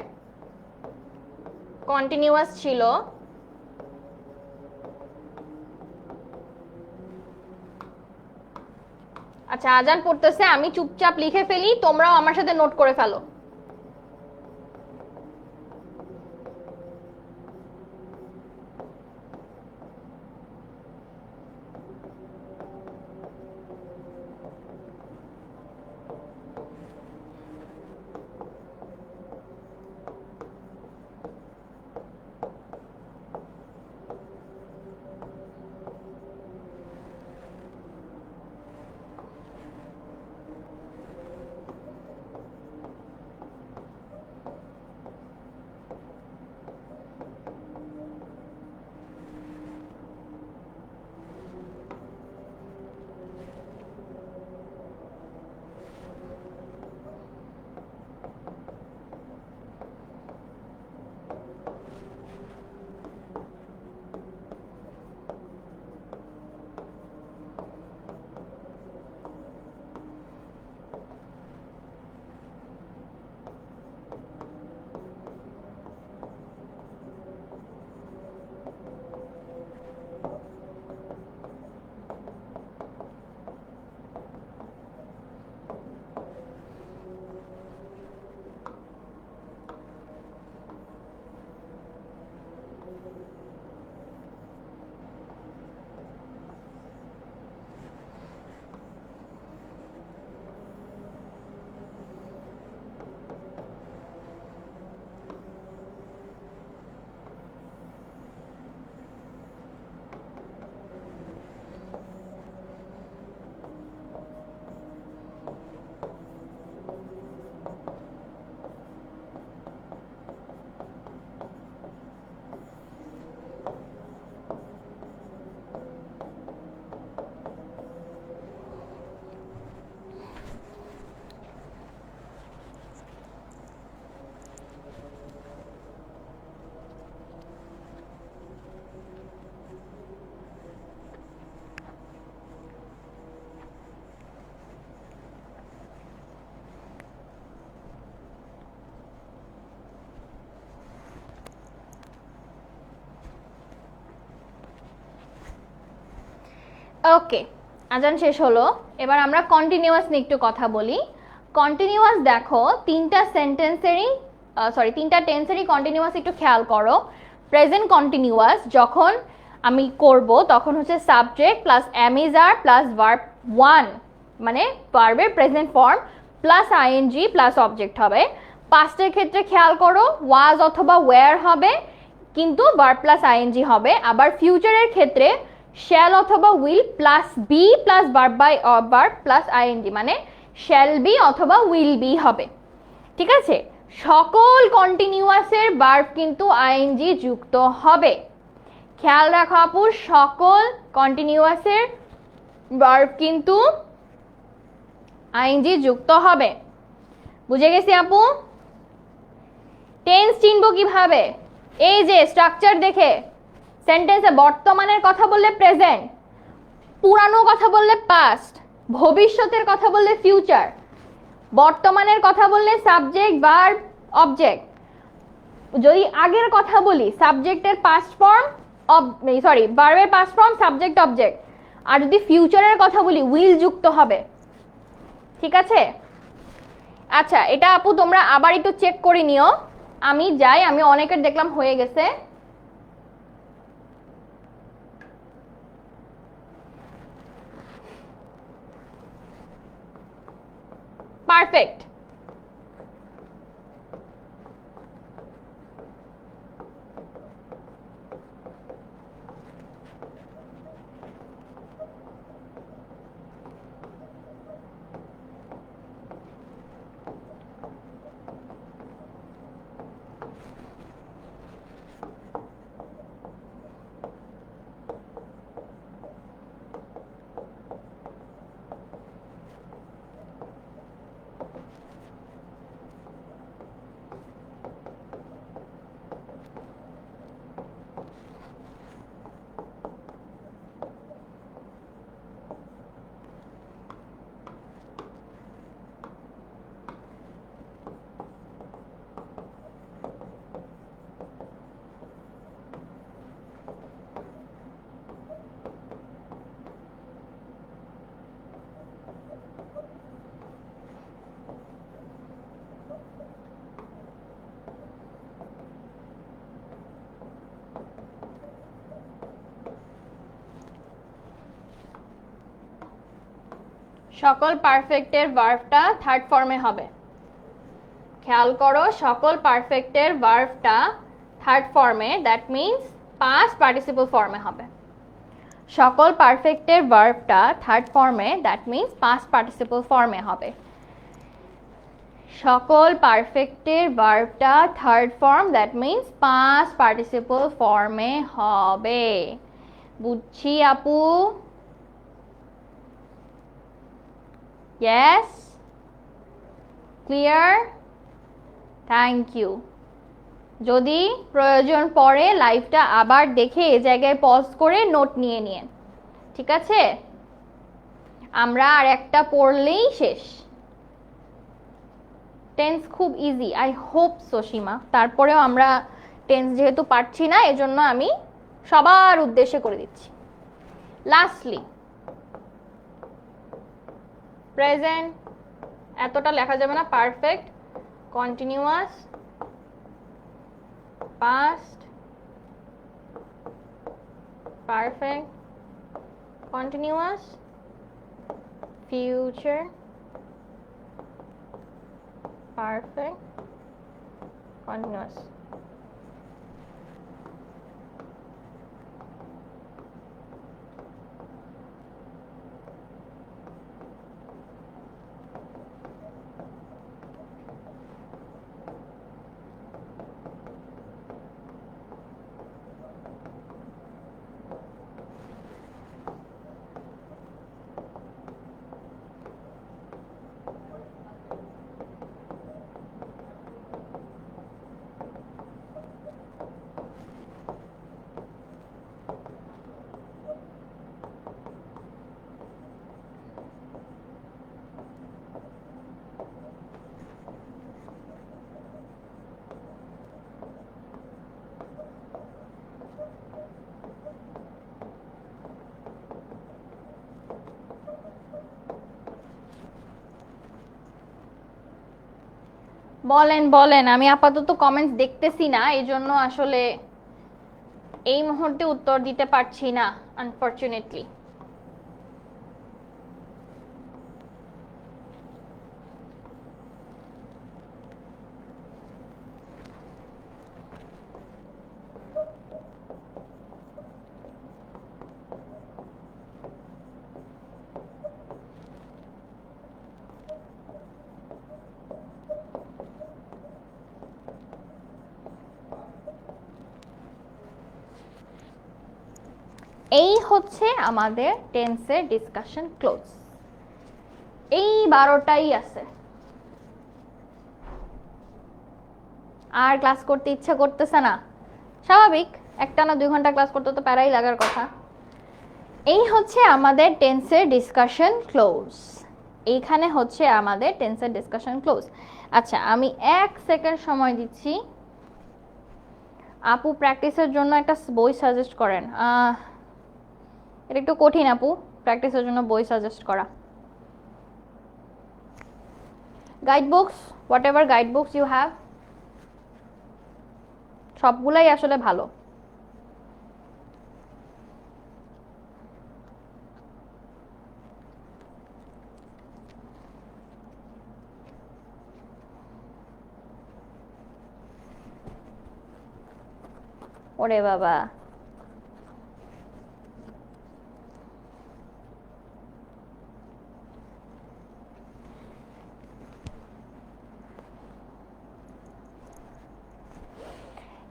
কন্টিনিউয়াস ছিল আচ্ছা, আজান পড়তেছে, আমি চুপচাপ লিখে ফেলি, তোমরাও আমার সাথে নোট করে ফেলো। ওকে, আজান শেষ হলো, এবার আমরা কন্টিনিউয়াস নিয়ে একটু কথা বলি। কন্টিনিউয়াস দেখো, তিনটা টেন্সেরই কন্টিনিউয়াস একটু খেয়াল করো। প্রেজেন্ট কন্টিনিউয়াস যখন আমি করব তখন হচ্ছে subject plus am is are plus verb one, মানে ভার্বের present form plus I N G plus object হবে। পাস্টের ক্ষেত্রে খেয়াল করো, ওয়াজ অথবা ওয়্যার হবে কিন্তু ভার্ব প্লাস আইএনজি হবে। আবার ফিউচারের ক্ষেত্রে শ্যাল অথবা will plus be plus verb plus I N G, মানে শ্যাল বি অথবা উইল বি হবে। ঠিক আছে, সকল কন্টিনিউয়াসের ভার্ব কিন্তু আইএনজি যুক্ত হবে। খেয়াল রাখো আপু, সকল কন্টিনিউয়াসের ভার্ব কিন্তু আইএনজি যুক্ত হবে। বুঝে গেছি আপু? টেন্স চিনবো কিভাবে? এই যে স্ট্রাকচার দেখে, সেন্টেন্সে বর্তমানের কথা বললে প্রেজেন্ট, পুরানো কথা বললে পাস্ট, ভবিষ্যতের কথা বললে ফিউচার, বর্তমানের কথা বললে সাবজেক্ট ভার্ব অবজেক্ট। যদি আগের কথা বলি সাবজেক্টের পাস্ট ফর্ম, ভার্বের পাস্ট ফর্ম সাবজেক্ট অবজেক্ট। আর যদি ফিউচারের কথা বলি উইল যুক্ত হবে। ঠিক আছে? আচ্ছা, এটা আপু তোমরা আবার একটু চেক করে নিও। আমি যাই, আমি অনেকের দেখলাম হয়ে গেছে। পারফেক্ট। সকল পারফেক্টের ভার্বটা থার্ড ফর্মে হবে। খেয়াল করো, সকল পারফেক্টের ভার্বটা থার্ড ফর্মে, দ্যাট মিন্স পাস্ট পার্টিসিপল ফর্মে হবে। সকল পারফেক্টের ভার্বটা থার্ড ফর্মে, দ্যাট মিন্স পাস্ট পার্টিসিপল ফর্মে হবে। সকল পারফেক্টের ভার্বটা third form, that means past participle ফর্মে হবে। বুঝছি আপু? Yes, clear? Thank you. যদি প্রয়োজন পড়ে লাইভটা আবার দেখে এই জায়গায় পজ করে নোট নিয়ে নিন, ঠিক আছে? আমরা আর একটা পড়লেই শেষ। টেন্স খুব ইজি, আই হোপ সো সীমা। তারপরেও আমরা টেন্স যেহেতু পারছি না, এজন্য আমি সবার উদ্দেশ্যে করে দিচ্ছি। লাস্টলি প্রেজেন্ট, এতটা লেখা যাবে না। Perfect, continuous, past, perfect, continuous, future, perfect, continuous. বলেন বলেন, আমি আপাতত কমেন্টস দেখতেছি না, এই জন্য আসলে এই মুহূর্তে উত্তর দিতে পারছি না, আনফরচুনেটলি। এই হচ্ছে আমাদের টেন্সের ডিসকাশন ক্লোজ। এই 12টাই আছে, আর ক্লাস করতে ইচ্ছা করতেছে না, স্বাভাবিক। একটা না 2 ঘন্টা ক্লাস করতে তো প্যারাই লাগার কথা। এই হচ্ছে আমাদের টেন্সের ডিসকাশন ক্লোজ। এইখানে হচ্ছে আমাদের টেন্সের ডিসকাশন ক্লোজ। আচ্ছা, আমি 1 সেকেন্ড সময় দিচ্ছি। আপু প্র্যাকটিসের জন্য একটা বই সাজেস্ট করেন। এটা একটু কঠিন আপু, প্র্যাকটিসের জন্য বই সাজেস্ট করা। Guide books, whatever guide books you have, সবগুলাই আসলে ভালো। ওরে বাবা,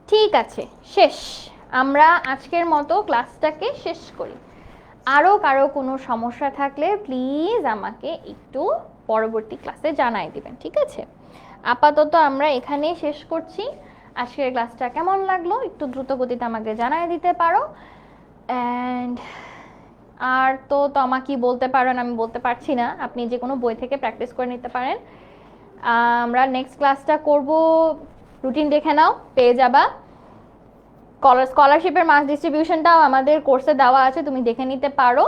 ঠিক আছে, শেষ। আমরা আজকের মতো ক্লাসটাকে শেষ করি। আরও কারো কোনো সমস্যা থাকলে প্লিজ আমাকে একটু পরবর্তী ক্লাসে জানাই দিবেন, ঠিক আছে? আপাতত আমরা এখানেই শেষ করছি। আজকের ক্লাসটা কেমন লাগলো একটু দ্রুত গতিতে আমাকে জানাই দিতে পারো। অ্যান্ড আর তো আমাকে বলতে পারেন, আমি বলতে পারছি না, আপনি যে কোনো বই থেকে প্র্যাকটিস করে নিতে পারেন। আমরা নেক্সট ক্লাসটা করব, রুটিন দেখে নাও, পেয়ে যাবা। স্কলারশিপের মাস ডিস্ট্রিবিউশনটাও আমাদের কোর্সে দেওয়া আছে, তুমি দেখে নিতে পারো।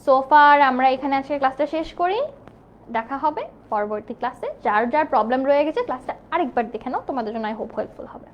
সোফার আমরা এখানে আজকে ক্লাসটা শেষ করি, দেখা হবে পরবর্তী ক্লাসে। যার যার প্রবলেম রয়ে গেছে ক্লাসটা আরেকবার দেখে নাও, তোমাদের জন্য আই হোপ হেল্পফুল হবে।